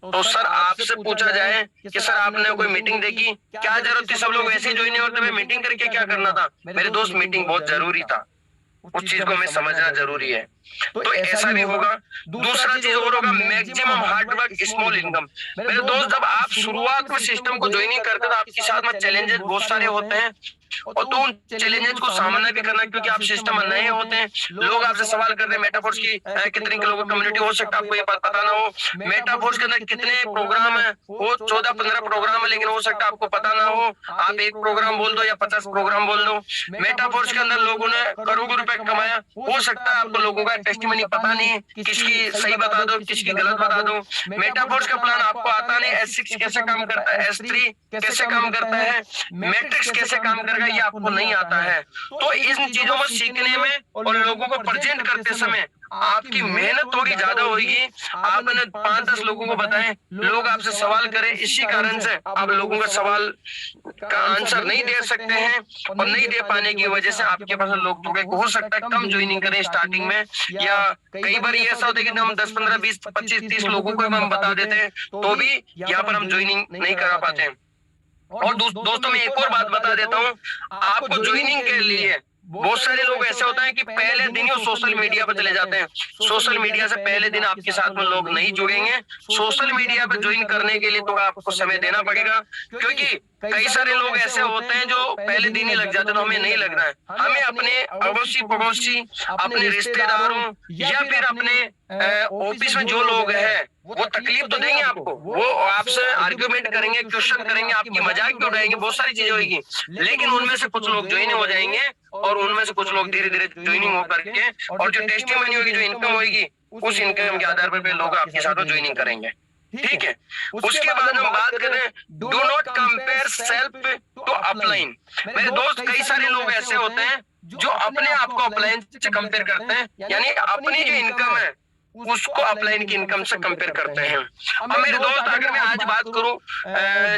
Speaker 2: तो सर आपसे पूछा जाए कि सर आपने कोई मीटिंग देखी, क्या जरूरत थी, सब लोग वैसे ही ज्वाइन नहीं होते, मीटिंग करके क्या करना था। मेरे दोस्त मीटिंग बहुत जरूरी था, उस चीज को हमें समझना जरूरी है। तो ऐसा भी होगा। दूसरा चीज और होगा मैक्सिमम हार्डवर्क स्मॉल इनकम। मेरे दोस्त जब आप शुरुआत में सिस्टम को ज्वाइनिंग करते हो तो आपके साथ में चैलेंजेस बहुत सारे होते हैं, और तो उन चैलेंजेस को सामना भी करना, क्योंकि आप सिस्टम में नए होते हैं। लोग आपसे सवाल करते हैं मेटाफोर्स की कितने लोगों की कम्युनिटी हो सकता है, आपको ये पता ना हो। मेटाफोर्स के अंदर कितने प्रोग्राम है, वो 14-15 प्रोग्राम है, लेकिन हो सकता है आपको पता ना हो। आप 1 प्रोग्राम बोल दो या 50 प्रोग्राम बोल दो। मेटाफोर्स के अंदर लोगों ने करोड़ों रुपए कमाया, हो सकता है आपको लोगों का टेस्टिमनी पता नहीं, किसकी सही बता दो, किसकी गलत बता दो। मेटाफोर्स का प्लान आपको आता नहीं, S6 कैसे काम करता है, S3 कैसे काम करता है, मैट्रिक्स कैसे काम करेगा, ये आपको नहीं आता है। तो इन चीजों में सीखने में और लोगों को प्रेजेंट करते समय आपकी मेहनत थोड़ी ज्यादा होगी। आपने 5-10 लोगों को बताएं, लोग आपसे सवाल करें, इसी कारण से आप लोगों का सवाल का आंसर नहीं दे सकते हैं, और नहीं दे पाने की वजह से आपके पास लोग तो हो सकता है कम ज्वाइनिंग करें स्टार्टिंग में, या कई बार ऐसा होता है कि हम 10, 15, 20, 25, 30 लोगों को हम बता देते हैं तो भी यहाँ पर हम ज्वाइनिंग नहीं करा पाते हैं। और दोस्तों मैं एक और बात बता देता हूँ, आपको ज्वाइनिंग के लिए बहुत सारे लोग ऐसे होते हैं कि पहले दिन ही सोशल मीडिया पर चले जाते हैं। सोशल मीडिया से पहले दिन आपके साथ में लोग नहीं जुड़ेंगे। सोशल मीडिया पर ज्वाइन करने के लिए तो आपको समय देना पड़ेगा, क्योंकि कई सारे लोग ऐसे होते हैं जो पहले दिन ही लग जाते हैं। तो हमें नहीं लगना है, हमें अपने अड़ोसी पड़ोसी, अपने रिश्तेदारों या फिर अपने ऑफिस में जो लोग हैं वो तकलीफ तो देंगे आपको, वो आपसे आर्ग्यूमेंट करेंगे, क्वेश्चन करेंगे, आपकी मजाक भी उड़ाएंगे, बहुत सारी चीजें होगी। लेकिन उनमें से कुछ लोग ज्वाइन हो जाएंगे और उनमें से कुछ लोग धीरे धीरे ज्वाइनिंग हो करके, और जो टेस्टिमनी होगी, जो इनकम होगी, उस इनकम के आधार पर लोग आपके साथ ज्वाइनिंग करेंगे। ठीक है। उसके बाद हम बात करें, do not compare self to upline. मेरे दोस्त, कई सारे लोग ऐसे होते हैं जो अपने आप को अपलाइन से कंपेयर करते हैं, यानी अपनी जो इनकम है उसको अपलाइन की इनकम से कंपेयर करते हैं। अब मेरे दोस्त, अगर मैं आज बात करूं,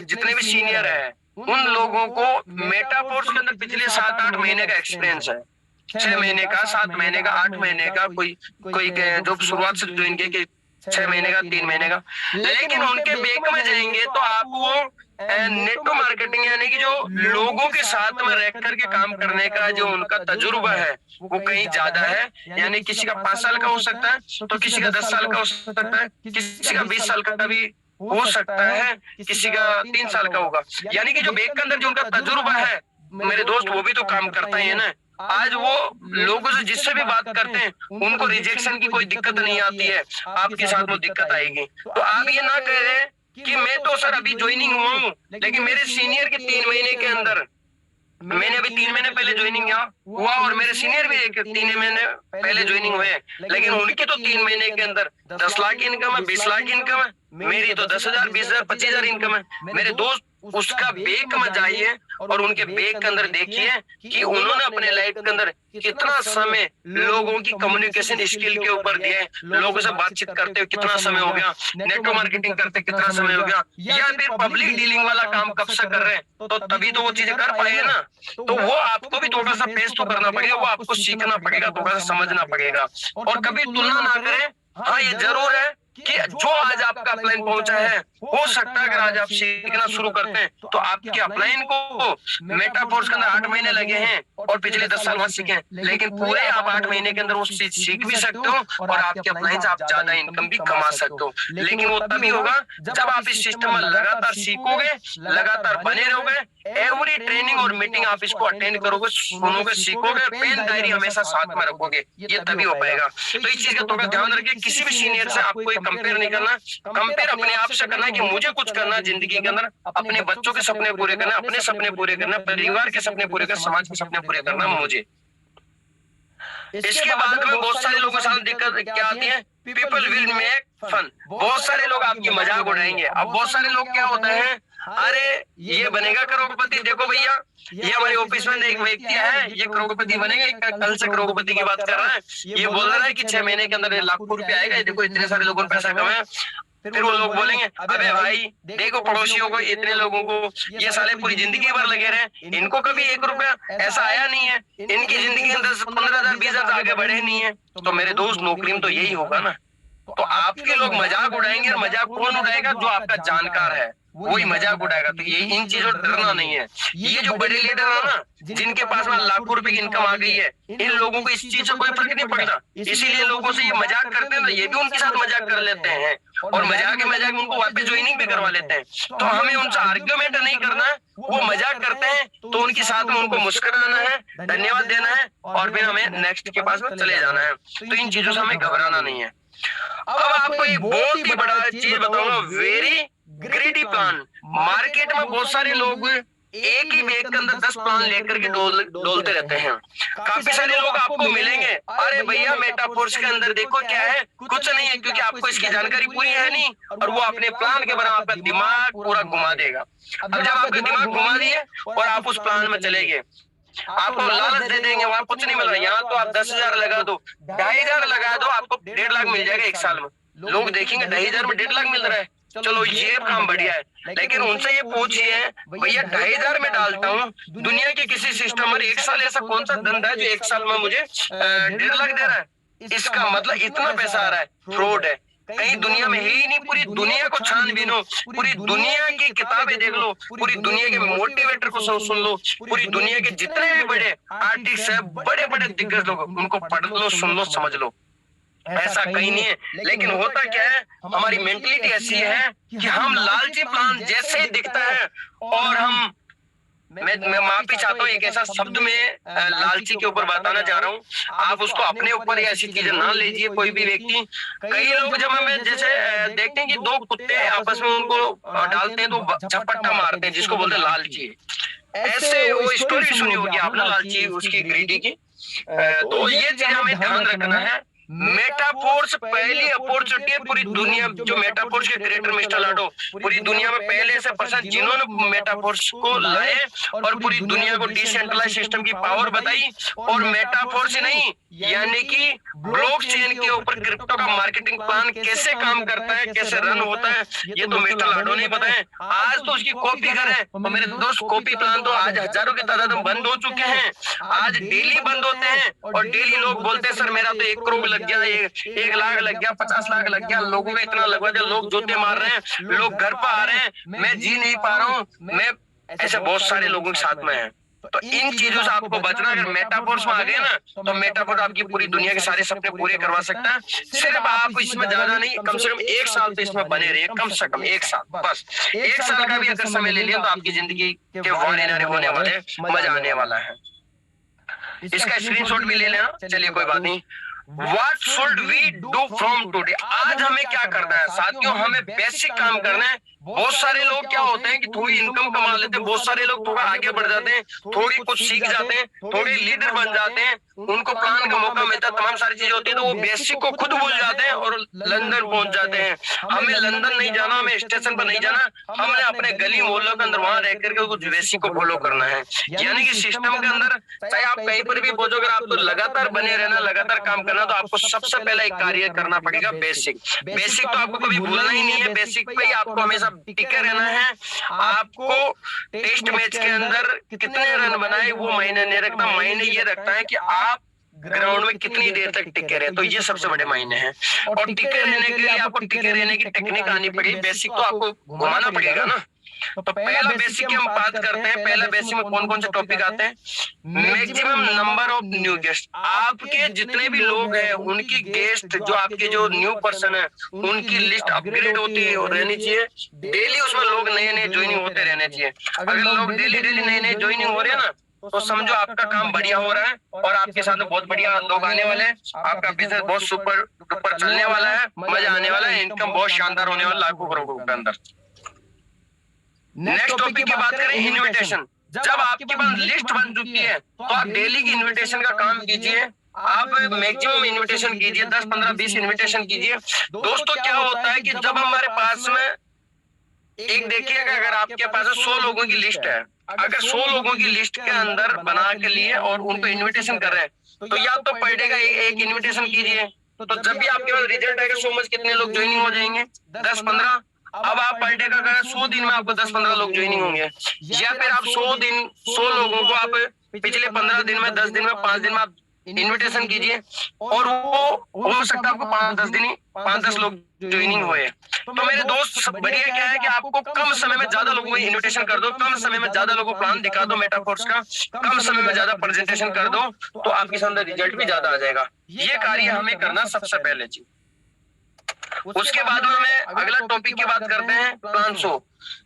Speaker 2: जितने भी सीनियर है उन लोगों को मेटाफोर्स के अंदर पिछले 7-8 महीने का एक्सपीरियंस है। 6 महीने का, 7 महीने का, 8 महीने का, कोई जो शुरुआत से ज्वाइन किया कि 6 महीने का, 3 महीने का। लेकिन उनके बेक में जाएंगे तो आपको नेटवर्क मार्केटिंग, यानी कि जो लोगों के साथ में रह करके काम करने का जो उनका तजुर्बा है वो कहीं ज्यादा है। यानी किसी का 5 साल का हो सकता है तो किसी का 10 साल का हो सकता है, किसी का 20 साल का भी हो सकता है, किसी का 3 साल का होगा। यानी कि जो बेक के अंदर जो उनका तजुर्बा है मेरे दोस्त, वो भी तो काम करता ही है ना। आज वो लोगों से जिससे भी बात करते हैं उनको रिजेक्शन की कोई दिक्कत नहीं आती है, आपके साथ वो दिक्कत आएगी। तो आप ये ना कह रहे कि मैं तो सर अभी ज्वाइनिंग हुआ हूँ, लेकिन मेरे सीनियर के 3 महीने के अंदर, मैंने अभी 3 महीने पहले ज्वाइनिंग हुआ और मेरे सीनियर भी 3 महीने पहले ज्वाइनिंग हुए, लेकिन उनकी तो 3 महीने के अंदर 10 लाख इनकम है, 20 लाख इनकम है, मेरी तो 10,000, 20,000, 25,000 इनकम है। मेरे दोस्त, उसका बेक में जाइए और उनके बेक के अंदर देखिए कि उन्होंने अपने लाइफ के अंदर कितना समय लोगों की कम्युनिकेशन स्किल के ऊपर दिया है, लोगों से बातचीत करते हुए कितना समय हो गया, नेटवर्क मार्केटिंग करते कितना समय हो गया, या फिर पब्लिक डीलिंग वाला काम कब से कर रहे हैं, तो तभी तो वो चीजें कर पाए ना। तो वो आपको भी थोड़ा सा फेस तो करना पड़ेगा, वो आपको सीखना पड़ेगा, थोड़ा सा समझना पड़ेगा। और कभी तुलना ना करें। हाँ, ये जरूर है कि जो आज आपका अपलाइन पहुंचा है, हो सकता है अगर आज आप सीखना शुरू करते हैं तो आपके अपलाइन को मेटाफोर्स के अंदर 8 महीने लगे हैं और पिछले 10 साल बाद सीखे, लेकिन पूरे आप 8 महीने के अंदर वो चीज सीख भी सकते हो और आपके अपलाइन से आप ज्यादा इनकम भी कमा सकते हो। लेकिन वो तभी होगा जब आप इस सिस्टम में लगातार सीखोगे, लगातार बने रहोगे, एवरी ट्रेनिंग और मीटिंग आप इसको अटेंड करोगे, सुनोगे, सीखोगे, पेन डायरी हमेशा साथ में रखोगे, ये तभी हो पाएगा। तो इस चीज का थोड़ा ध्यान रखिए, किसी भी सीनियर से आपको कंपेयर नहीं करना, कंपेयर अपने आप से करना कि मुझे कुछ करना जिंदगी के अंदर, अपने बच्चों के सपने पूरे करना, अपने सपने पूरे करना, परिवार के सपने पूरे करना, समाज के सपने पूरे करना मुझे। इसके बाद में बहुत सारे लोगों के साथ दिक्कत क्या आती है, पीपल विल मेक फन। बहुत सारे लोग आपकी मजाक उड़ाएंगे। अब बहुत सारे लोग क्या होते हैं, अरे ये बनेगा करोड़पति, देखो भैया ये हमारे ऑफिस में एक व्यक्ति है, ये करोड़पति बनेगा, कल से करोड़पति की बात कर रहा है, ये बोल रहा है कि 6 महीने के अंदर लाखों रुपया आएगा, देखो इतने सारे लोगों ने पैसा कमाया। फिर वो लोग बोलेंगे, अबे भाई देखो पड़ोसियों को, इतने लोगों को, ये साले पूरी जिंदगी भर लगे रहे, इनको कभी 1 रुपया ऐसा आया नहीं है, इनकी जिंदगी के अंदर 15,000, 20,000 आगे बढ़े नहीं है। तो मेरे दोस्त, नौकरी में तो यही होगा ना। तो आपके लोग मजाक उड़ाएंगे, और मजाक कौन उड़ाएगा, जो आपका जानकार है वही मजाक उड़ाएगा। तो ये इन चीजों डरना नहीं है। ये जो बड़े लीडर है ना, जिनके पास में लाखों रुपए की इनकम आ गई है, इन लोगों को इस चीज से कोई फर्क नहीं पड़ता, इसीलिए लोगों से ये मजाक करते हैं ना, ये भी उनके साथ मजाक कर लेते हैं और मजाक में उनको वापस ज्वाइनिंग भी करवा लेते हैं। तो हमें उनसे आर्ग्यूमेंट नहीं करना है, वो मजाक करते हैं तो उनके साथ में उनको मुस्कुराना है, धन्यवाद देना है और फिर हमें नेक्स्ट के पास में चले जाना है। तो इन चीजों से हमें घबराना नहीं है। अब आपको एक बहुत ही बड़ा चीज बताऊंगा, वेरी ग्रीडी प्लान। मार्केट में बहुत सारे लोग एक ही बैग के अंदर 10 प्लान लेकर के डोलते रहते हैं। काफी सारे लोग आपको मिलेंगे, अरे भैया मेटाफोर्स के अंदर देखो क्या है, कुछ नहीं है, क्योंकि आपको इसकी जानकारी पूरी है नहीं, और वो अपने प्लान के बराबर आपका दिमाग पूरा घुमा देगा। अब जब आपका दिमाग घुमा दिए और आप उस प्लान में चले गए, आपको लालच दे देंगे, वहां कुछ नहीं मिल रहा, यहाँ तो आप 10,000 लगा दो, 2,500 लगा दो, आपको 1.5 लाख मिल जाएगा 1 साल में। लोग देखेंगे 2,500 में 1.5 लाख मिल रहा है, चलो ये काम बढ़िया है। लेकिन उनसे ये पूछिए, भैया 2,500 में डालता हूँ, दुनिया के किसी सिस्टम में 1 साल ऐसा कौन सा धंधा है जो 1 साल में मुझे 1.5 लाख दे रहा है? इसका मतलब इतना पैसा आ रहा है, फ्रॉड है। कहीं दुनिया में है ही नहीं। पूरी दुनिया को छानबीन हो, पूरी दुनिया की किताबें देख लो, पूरी दुनिया के मोटिवेटर को सुन लो, पूरी दुनिया के जितने भी बड़े आर्टिस्ट है, बड़े बड़े दिग्गज लोग, उनको पढ़ लो, सुन लो, समझ लो। ऐसा कहीं नहीं है। लेकिन होता क्या है, हमारी मेंटलिटी ऐसी है कि हम लालची प्लान जैसे ही दिखता है और हम, मैं माफी चाहता हूँ एक ऐसा शब्द में लालची के ऊपर बताना चाह रहा हूँ, आप उसको अपने ऊपर ऐसी चीजें ना लीजिए कोई भी व्यक्ति। कई लोग जब हमें जैसे देखते हैं कि दो कुत्ते आपस में उनको डालते हैं तो झपट्टा मारते हैं, जिसको बोलते हैं लालची। ऐसे वो स्टोरी सुनी होगी आपने लालची उसकी ग्रीडी की। तो ये चीज हमें ध्यान रखना है। मेटाफोर्स पहली अपॉर्चुनिटी है पूरी दुनिया, जो मेटाफोर्स के क्रिएटर मिस्टर लाडो पूरी दुनिया में पहले ऐसे पर्सन जिन्होंने मेटाफोर्स को लाए और पूरी दुनिया को डिसेंट्रलाइज सिस्टम की पावर बताई। और मेटाफोर्स नहीं, यानी कि ब्लॉकचेन के ऊपर क्रिप्टो का मार्केटिंग प्लान कैसे काम करता है, कैसे रन होता है, ये तो मिस्टर लाडो नहीं बताए। आज तो उसकी कॉपी करें तो मेरे दोस्त, कॉपी प्लान तो आज हजारों की तादाद में बंद हो चुके हैं, आज डेली बंद होते हैं। और डेली लोग बोलते हैं सर मेरा तो 1 करोड़ लग गया, 1 लाख लग गया, 50 लाख लग गया, लोगों में इतना लगवा दिया, लोग जोते मार रहे हैं, लोग घर पर आ रहे हैं, मैं जी नहीं पा रहा हूँ, मैं ऐसे बहुत सारे लोगों के साथ में है। तो इन चीजों से आपको बचना। अगर मेटाफोर्स में आ गए ना तो मेटाफोर्स आपकी पूरी दुनिया के सारे सपने पूरे करवा सकता है। सिर्फ आप इसमें ज्यादा नहीं, कम से कम 1 साल तो इसमें बने रहिए, कम से कम 1 साल, बस 1 साल का भी अगर समय ले लिया तो आपकी जिंदगी के वारे नारे होने वाले, मजा आने वाला है। इसका स्क्रीनशॉट भी ले लेना, चलिए कोई बात नहीं। What should we do from today? आज हमें क्या करना है साथियों, हमें बेसिक काम करना है। बहुत सारे लोग क्या होते हैं कि थोड़ी इनकम कमा लेते हैं, बहुत सारे लोग थोड़ा आगे बढ़ जाते हैं, थोड़ी कुछ सीख जाते हैं, थोड़े लीडर बन जाते हैं, उनको प्लान का मौका मिलता है, तमाम सारी चीजें होती है, तो वो बेसिक को खुद भूल जाते हैं और लंदन पहुंच जाते हैं। हमें लंदन नहीं जाना, हमें स्टेशन पर नहीं जाना, हमने अपने गली मोहल्लों के अंदर वहां रह करके कुछ बेसिक को फॉलो करना है। यानी कि सिस्टम के अंदर चाहे आप कहीं पर भी पहुंचोगे, आपको लगातार बने रहना, लगातार काम करना, तो आपको सबसे पहले एक कार्य करना पड़ेगा बेसिक। बेसिक तो आपको कभी भूलना ही नहीं है, बेसिक पे ही आपको हमेशा टिके रहना है। आपको टेस्ट मैच के अंदर कितने रन बनाए वो मायने नहीं रखता, मायने ये रखता है कि आप ग्राउंड में कितनी देर तक टिके रहे, तो ये सबसे बड़े मायने हैं। और टिके रहने के लिए आपको टिके रहने की टेक्निक आनी पड़ेगी, बेसिक तो आपको घुमाना पड़ेगा ना। तो पहला बेसिक की हम बात करते हैं। पहला बेसिक में कौन कौन से टॉपिक आते हैं? Maximum number of new guest. आपके जितने भी लोग हैं उनकी गेस्ट, जो आपके जो न्यू पर्सन है, उनकी लिस्ट अपग्रेड होती है और रहनी चाहिए। डेली उसमें लोग नए नए ज्वाइनिंग होते रहने चाहिए। अगर लोग डेली डेली नए नए ज्वाइनिंग हो रहे हैं ना, तो समझो आपका काम बढ़िया हो रहा है और आपके साथ में बहुत बढ़िया लोग आने वाले हैं, आपका बिजनेस बहुत सुपर डुपर चलने वाला है, मजा आने वाला है, इनकम बहुत शानदार होने वाला, लाखों करोड़ों के अंदर। नेक्स्ट टॉपिक की बात करें, इनविटेशन। जब आपके पास लिस्ट बन चुकी है तो आप डेली की इनविटेशन का काम कीजिए। आप मैक्सिमम इनविटेशन कीजिए, 10, 15, 20 इनविटेशन कीजिए। दोस्तों क्या होता है कि जब हमारे पास में एक देखिएगा, अगर आपके पास 100 लोगों की लिस्ट है, अगर 100 लोगों की लिस्ट के अंदर बना के लिए और उनको इनविटेशन कर रहे हैं, तो या तो पर डे का एक इनविटेशन कीजिए। तो जब भी आपके पास रिजल्ट आएगा, सो मच कितने लोग ज्वाइनिंग हो जाएंगे, 10, 15। अब आप पर डे का करें, 100 दिन में आपको 10, 15 लोग ज्वाइनिंग होंगे। या फिर आप 100 लोगों को आप पिछले 15 दिन में, 10 दिन में, 5 दिन में आप इनविटेशन कीजिए, और वो हो सकता है आपको 5-10 लोग ज्वाइनिंग हुए। तो मेरे दोस्त, बढ़िया क्या है कि आपको कम समय में ज्यादा लोगों को इनविटेशन कर दो, कम समय में ज्यादा लोगों को प्लान दिखा दो मेटाफोर्स का, कम समय में ज्यादा प्रेजेंटेशन कर दो, तो आपके अंदर रिजल्ट भी ज्यादा आ जाएगा। ये कार्य हमें करना सबसे पहले जी। उसके बाद में हमें अगला टॉपिक की बात करते हैं, प्लान शो।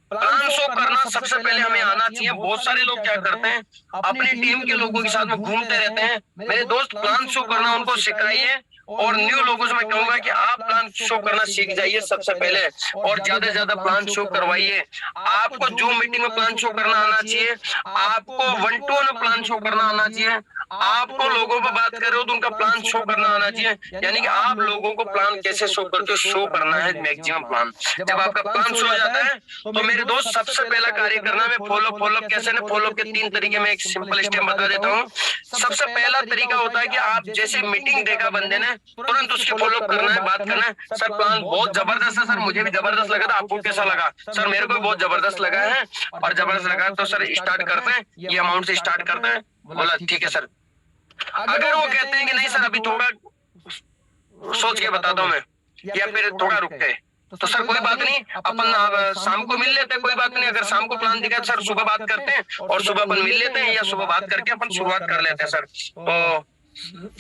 Speaker 2: प्लान शो करना सबसे पहले हमें आना चाहिए। बहुत सारे लोग क्या करते हैं, अपनी टीम के लोगों के साथ में घूमते रहते हैं। मेरे दोस्त, प्लान शो करना उनको सिखाइए, और न्यू लोगों से मैं कहूंगा कि आप प्लान शो करना सीख जाइए सबसे पहले, और ज्यादा से ज्यादा प्लान शो करवाइए। आपको जूम मीटिंग में प्लान शो करना आना चाहिए, आपको 1-to-1 में प्लान शो करना आना चाहिए, आपको लोगों पर बात कर रहे हो तो उनका प्लान शो करना आना चाहिए। यानी कि आप लोगों को प्लान कैसे शो करते हो, शो करना है मैक्सिमम प्लान। जब आपका प्लान शो हो जाता है तो मेरे दोस्त, सबसे पहला कार्य करना है फॉलो कैसे ना, फॉलो के 3 तरीके में एक सिंपल स्टेप बता देता हूँ। सबसे पहला तरीका होता है कि आप जैसे मीटिंग देखा बंदे ने, तुरंत उसके फॉलो करना है, बात करना है। सर प्लान बहुत जबरदस्त है, सर मुझे भी जबरदस्त लगा था, आपको कैसा लगा? सर मेरे को भी बहुत जबरदस्त लगा है, और जबरदस्त लगा तो सर स्टार्ट करते हैं, ये अमाउंट से स्टार्ट करते हैं। बोला ठीक है सर। अगर वो कहते हैं कि नहीं सर अभी थोड़ा सोच के बताता हूँ मैं, या फिर थोड़ा रुक गए तो सर कोई बात नहीं, अपन शाम को मिल लेते हैं, कोई बात नहीं। अगर शाम को प्लान दिखा तो सर सुबह बात करते हैं और सुबह अपन मिल लेते हैं, या सुबह बात करके अपन शुरुआत कर लेते हैं सर। तो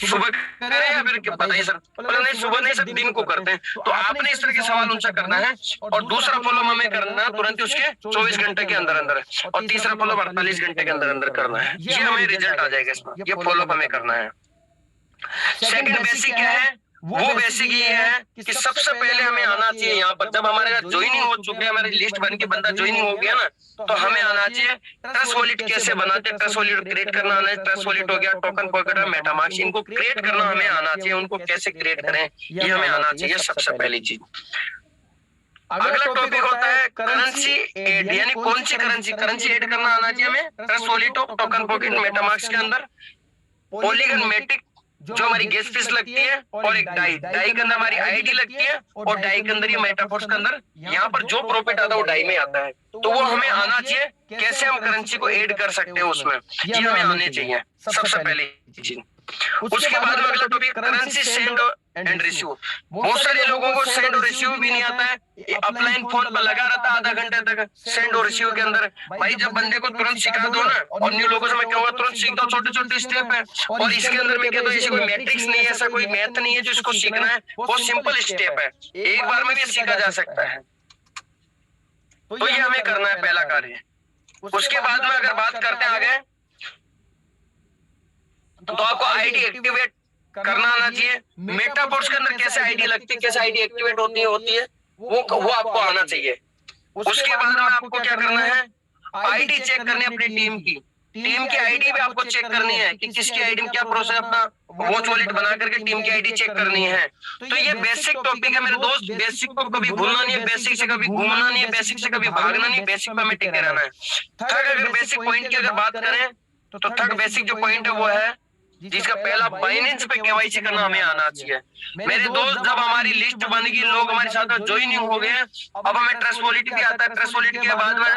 Speaker 2: सुबह करें या फिर बताइए सर? बोले नहीं सुबह नहीं सर, दिन को करते हैं। तो आपने इस तरह के सवाल उनसे करना है, और दूसरा फॉलो हमें करना है तुरंत उसके 24 घंटे के अंदर अंदर, और तीसरा फॉलो 48 घंटे के अंदर अंदर करना है। ये हमें रिजल्ट आ जाएगा इसमें, ये फॉलो हमें करना है। सेकंड बेसिक क्या है? वो बेसिक ये है कि सबसे पहले हमें आना चाहिए यहाँ पर, जब हमारे ज्वाइनिंग हो चुके हैं, हमारी लिस्ट बन के बंदा ज्वाइनिंग हो गया ना, तो हमें आना चाहिए ट्रस्ट वॉलेट कैसे बनाते हैं, ट्रस्ट वॉलेट क्रिएट करना आना है। ट्रस्ट वॉलेट हो गया, टोकन पॉकेट है, मेटामास्क, इनको क्रिएट करना हमें आना चाहिए। उनको कैसे क्रिएट करें ये हमें आना चाहिए, सबसे पहली चीज। अगला टॉपिक होता है करेंसी एड, यानी कौन सी करेंसी एड करना आना चाहिए हमें trust wallet, token pocket, MetaMask के अंदर। पॉलीगन मैटिक जो हमारी गैस फीस लगती है, और एक डाई के अंदर हमारी आईडी लगती है, और डाई के अंदर ये मेटाफोर्स के अंदर यहाँ पर जो प्रॉफिट आता है वो डाई में आता है। तो वो हमें आना चाहिए, कैसे हम करेंसी को ऐड कर सकते हैं उसमें, ये हमें आने चाहिए सबसे पहले चीज। उसके बाद में अगला topic currency send and receive. बहुत सारे लोगों को सेंड और रिसीव भी नहीं आता है, अपलाइन फोन पर लगा रहता है आधा घंटे तक सेंड और रिसीव के अंदर। भाई जब बंदे को तुरंत सिखा दो ना, और न्यू लोगों से मैं कहूँगा तुरंत सीख दो, छोटे छोटे स्टेप है, और इसके अंदर मैं कहता हूँ ऐसी कोई मैट्रिक्स नहीं है, ऐसा कोई मैथ नहीं है जो इसको सीखना है, बहुत सिंपल स्टेप है, एक बार में भी सीखा जा सकता है। तो ये हमें करना है पहला कार्य। उसके बाद में अगर बात करते हैं आगे, तो आपको आईडी एक्टिवेट करना आना चाहिए। मेटाफोर्स के अंदर कैसे आईडी लगती है, कैसे आईडी एक्टिवेट होती है वो आपको आना चाहिए। उसके बाद में आपको क्या करना है, आईडी चेक करनी है अपनी टीम की आईडी भी आपको चेक करनी है कि किसकी आईडी में क्या प्रोसेस, अपना वॉच वॉलेट बना करके टीम की आईडी चेक करनी है। तो ये बेसिक टॉपिक है मेरे दोस्त, बेसिक को कभी भूलना नहीं है, बेसिक से कभी घूमना नहीं है, बेसिक से कभी भागना नहीं, बेसिक पे हमें टिके रहना है। थर्ड अगर बेसिक पॉइंट की अगर बात करें तो थर्ड बेसिक जो पॉइंट है वो है जिसका पहला बाइनेंस पे केवाईसी करना हमें आना चाहिए। मेरे दोस्त जब हमारी लिस्ट बन गई, लोग हमारे साथ ज्वाइनिंग हो गए, अब हमें ट्रस्ट वॉलेट भी आता है। ट्रस्ट वॉलेट के बाद में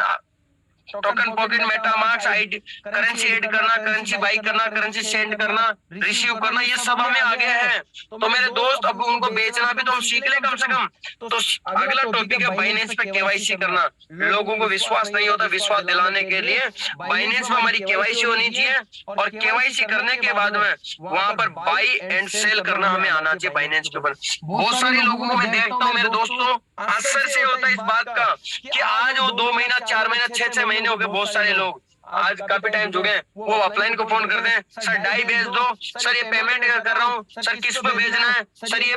Speaker 2: token pocket, MetaMask, ID, currency add करना, करेंसी बाई करना, करेंसी सेंड करना, रिसीव करना, ये सब हमें आ गया है। तो मेरे दोस्त अब उनको बेचना भी तो हम सीख ले कम से कम। तो अगला टॉपिक है बाइनेंस पे केवाईसी करना। लोगों को विश्वास नहीं होता, विश्वास दिलाने के लिए बाइनेंस में हमारी केवाईसी होनी चाहिए, और केवाईसी करने के बाद में वहां पर बाई एंड सेल करना हमें आना चाहिए बाइनेंस के ऊपर। बहुत सारे लोगों को मैं देखता हूँ मेरे दोस्तों, असर से होता है इस बात का कि आज वो 2 महीना 4 महीना 6 महीने हो गए, बहुत सारे लोग आज काफी टाइम जुड़े, वो ऑफलाइन को फोन करते हैं, सर डाई भेज दो, सर ये पेमेंट कर रहा हूँ, सर किस पे भेजना है, सर ये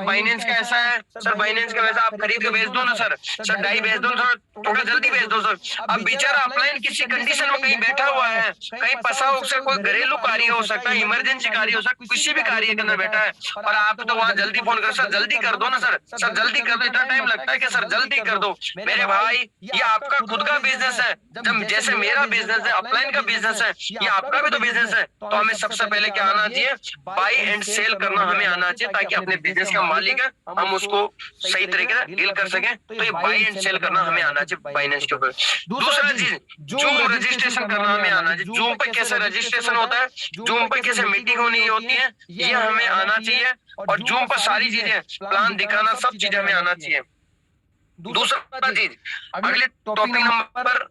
Speaker 2: बाइनेंस का ऐसा है, सर बाइनेंस का वैसा, आप खरीद के भेज दो ना सर डाई भेज दो सर, थोड़ा जल्दी भेज दो सर। अब बेचारा ऑफलाइन किसी कंडीशन में कहीं बैठा हुआ है, कहीं फंसा हो सकता, कोई घरेलू कार्य हो सकता है, इमरजेंसी कार्य हो सकता है, किसी भी कार्य के अंदर बैठा है, और आप तो वहां जल्दी फोन कर, सर जल्दी कर दो ना सर जल्दी कर दो, इतना टाइम लगता है कि सर जल्दी कर दो। मेरे भाई ये आपका खुद का बिजनेस है, जब जैसे मेरा बिजनेस है, ऑफलाइन का बिजनेस है, ये आपका भी तो बिजनेस है। तो हमें सबसे पहले क्या आना चाहिए, बाई एंड सेल करना हमें आना चाहिए, ताकि अपने बिजनेस का मालिक है हम उसको सही तरीके से डील कर सकें। तो ये बाई एंड सेल करना हमें आना चाहिए बाइनेंस के ऊपर। दूसरा चीज जूम रजिस्ट्रेशन करना हमें आना चाहिए। जूम पे कैसे रजिस्ट्रेशन होता है, जूम पे कैसे मीटिंग होनी होती है, ये हमें आना चाहिए, और जूम पर सारी चीजें प्लान दिखाना, सब चीजें हमें आना चाहिए। दूसरा चीज अगले टॉपिक नंबर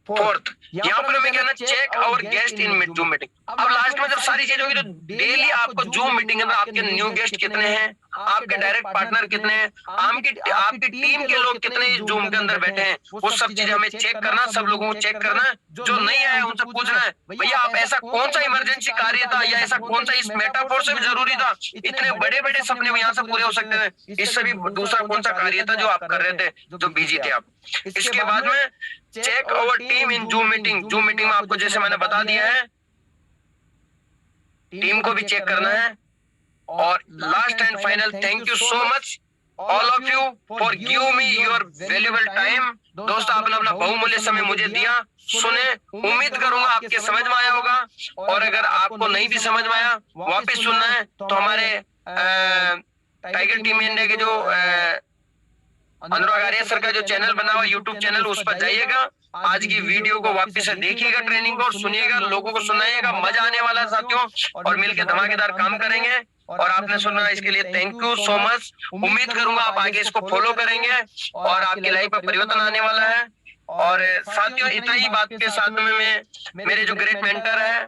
Speaker 2: 4, यहाँ पर हमें कहना check our guest in Zoom meeting. अब लास्ट में जब सारी चीज होगी तो डेली आपको जूम मीटिंग में आपके न्यू गेस्ट कितने हैं, आपके डायरेक्ट पार्टनर कितने हैं, आपकी टीम के लोग कितने जूम के अंदर बैठे हैं, वो सब चीजें हमें चेक करना, सब लोगों को चेक करना। जो नहीं आया उनसे पूछना है, भैया आप ऐसा कौन सा इमरजेंसी कार्य था, या ऐसा कौन सा इस मेटाफोर से भी जरूरी था, इतने बड़े बड़े सपने यहाँ से पूरे हो सकते हैं, इससे भी दूसरा कौन सा कार्य था जो आप कर रहे थे, जो बिजी थे आप। इसके बाद में check our team in Zoom meeting. Zoom meeting में आपको जैसे मैंने बता दिया है, टीम को भी चेक करना है। और last and final, thank you so much all of you for give me your valuable time. दोस्त आपने अपना बहुमूल्य समय मुझे दिया, सुने, उम्मीद करूंगा आपके समझ में आया होगा। और अगर आपको नहीं भी समझ में आया, वापस सुनना है तो हमारे टाइगर टीम इंडिया के जो अनुराग आर्य सर का जो चैनल बना हुआ यूट्यूब चैनल, उस पर जाइएगा, आज की वीडियो को वापस से देखिएगा, ट्रेनिंग को, और सुनिएगा, लोगों को सुनाइएगा, मजा आने वाला है साथियों, और मिलकर धमाकेदार काम करेंगे। और आपने सुना, इसके लिए थैंक यू सो मच। उम्मीद करूंगा आप आगे इसको फॉलो करेंगे और आपकी लाइफ में परिवर्तन आने वाला है। और साथियों, इतना ही बात के साथ में मैं मेरे जो ग्रेट मेंटर है,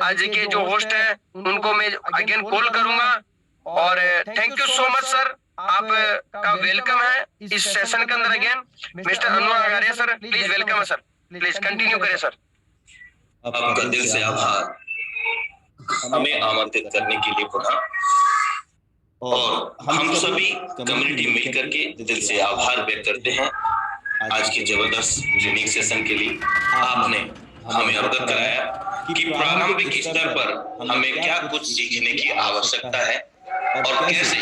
Speaker 2: आज के जो होस्ट है, उनको मैं अगेन कॉल करूंगा। और thank you so much sir, आप का वेलकम है इस सेशन के अंदर। Again mister Anurag Arya sir, please welcome है सर, प्लीज कंटिन्यू करें सर।
Speaker 1: आपका दिल से आभार हमें आमंत्रित करने के लिए पुनः, और हम सभी कम्युनिटी मिलकर के दिल से आभार व्यक्त करते हैं आज के जबरदस्त ट्रेनिंग सेशन के लिए। आपने हमें अवगत कराया कि प्रारंभिक स्तर पर हमें क्या कुछ सीखने की आवश्यकता है और कैसे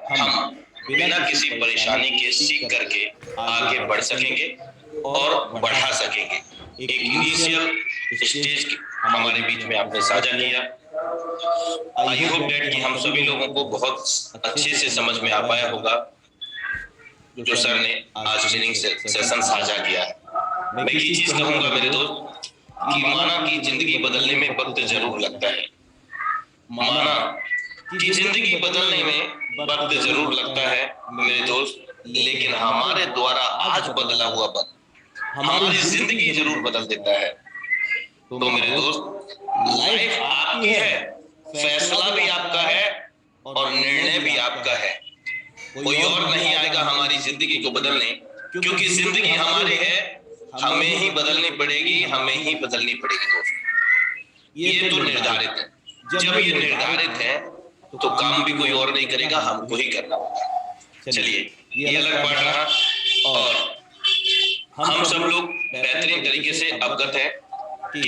Speaker 1: हम बिना किसी परेशानी के सीख करके आगे बढ़ सकेंगे और बढ़ा सकेंगे। एक इनिशियल स्टेज हमारे बीच में आपने साझा किया। आई होप दैट कि हम सभी लोगों को बहुत अच्छे से समझ में आ पाया होगा जो सर ने आज ट्रेनिंग सेशन साझा किया है। मैं एक चीज कहूंगा मेरे दोस्त कि माना कि जिंदगी बदलने में वक्त जरूर लगता है, माना कि जिंदगी बदलने में वक्त जरूर लगता है मेरे दोस्त, लेकिन हमारे द्वारा आज बदला हुआ वक्त हमारी जिंदगी जरूर बदल देता है। तो मेरे दोस्त, लाइफ आपकी है, फैसला भी आपका है और निर्णय भी आपका है। कोई और नहीं आएगा हमारी जिंदगी को बदलने, क्योंकि जिंदगी हमारी है, हमें ही बदलनी पड़ेगी, हमें ही बदलनी पड़ेगी दोस्त। ये तो निर्धारित है। जब ये निर्धारित है तो काम भी कोई और नहीं करेगा, हमको ही करना होगा। चलिए, ये अलग बात रहा। और हम सब लोग बेहतरीन तरीके से अवगत है कि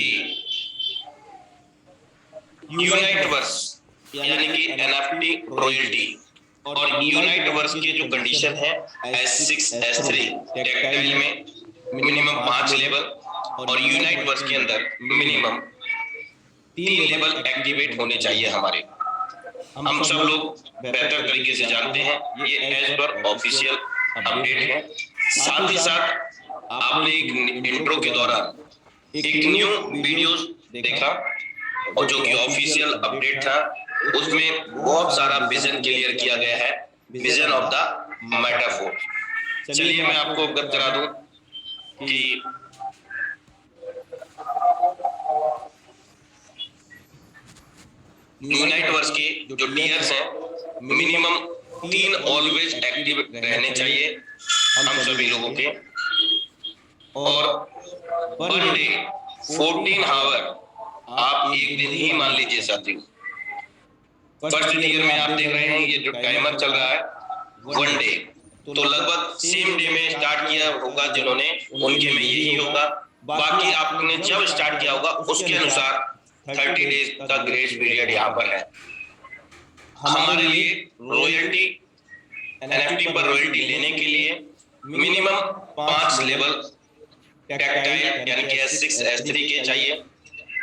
Speaker 1: यूनाइट वर्स यानी कि एनएफटी रॉयल्टी और यूनाइट वर्स के जो कंडीशन है S6 S3 टेक्टाइल में मिनिमम 5 लेवल और यूनाइट वर्स के अंदर मिनिमम 3 लेवल एक्टिवेट होने चाहिए हमारे। हम सब लोग बेहतर तरीके से जानते हैं, ये एज पर ऑफिशियल अपडेट है। साथ ही साथ आपने एक इंट्रो के दौरान एक न्यू वीडियोस देखा और जो कि ऑफिशियल अपडेट था, उसमें बहुत सारा विजन क्लियर किया गया है, विजन ऑफ द मेटाफोर। चलिए मैं आपको अवगत करा दूं कि यूनाइट वर्स के जो टीयर्स हैं मिनिमम 3 ऑलवेज एक्टिव रहने चाहिए हम सभी लोगों के, और पर डे 14 आवर आप एक दिन ही मान लीजिए साथियों। फर्स्ट ईयर में आप देख रहे हैं ये जो टाइमर चल रहा है 1 डे, तो लगभग सेम डे में स्टार्ट किया होगा जिन्होंने, उनके में यही होगा। बाकी आपने जब स्टार्ट किया होगा उसके अनुसार 30 डेज का ग्रेस पीरियड यहाँ पर है। हमारे लिए रॉयल्टी, एनएफटी पर रॉयल्टी लेने के लिए मिनिमम 5 लेवल टेक्टाइल यानी कि S6 S3 के चाहिए,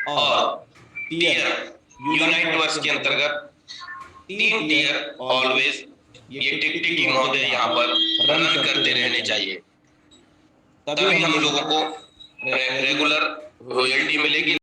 Speaker 1: और टीयर यूनाइट वर्स के अंतर्गत 3 टीयर ऑलवेज ये टिक टिक महोदय यहाँ पर रन करते रहने चाहिए, तभी हम लोगों को रेगुलर रॉयल्टी मिलेगी।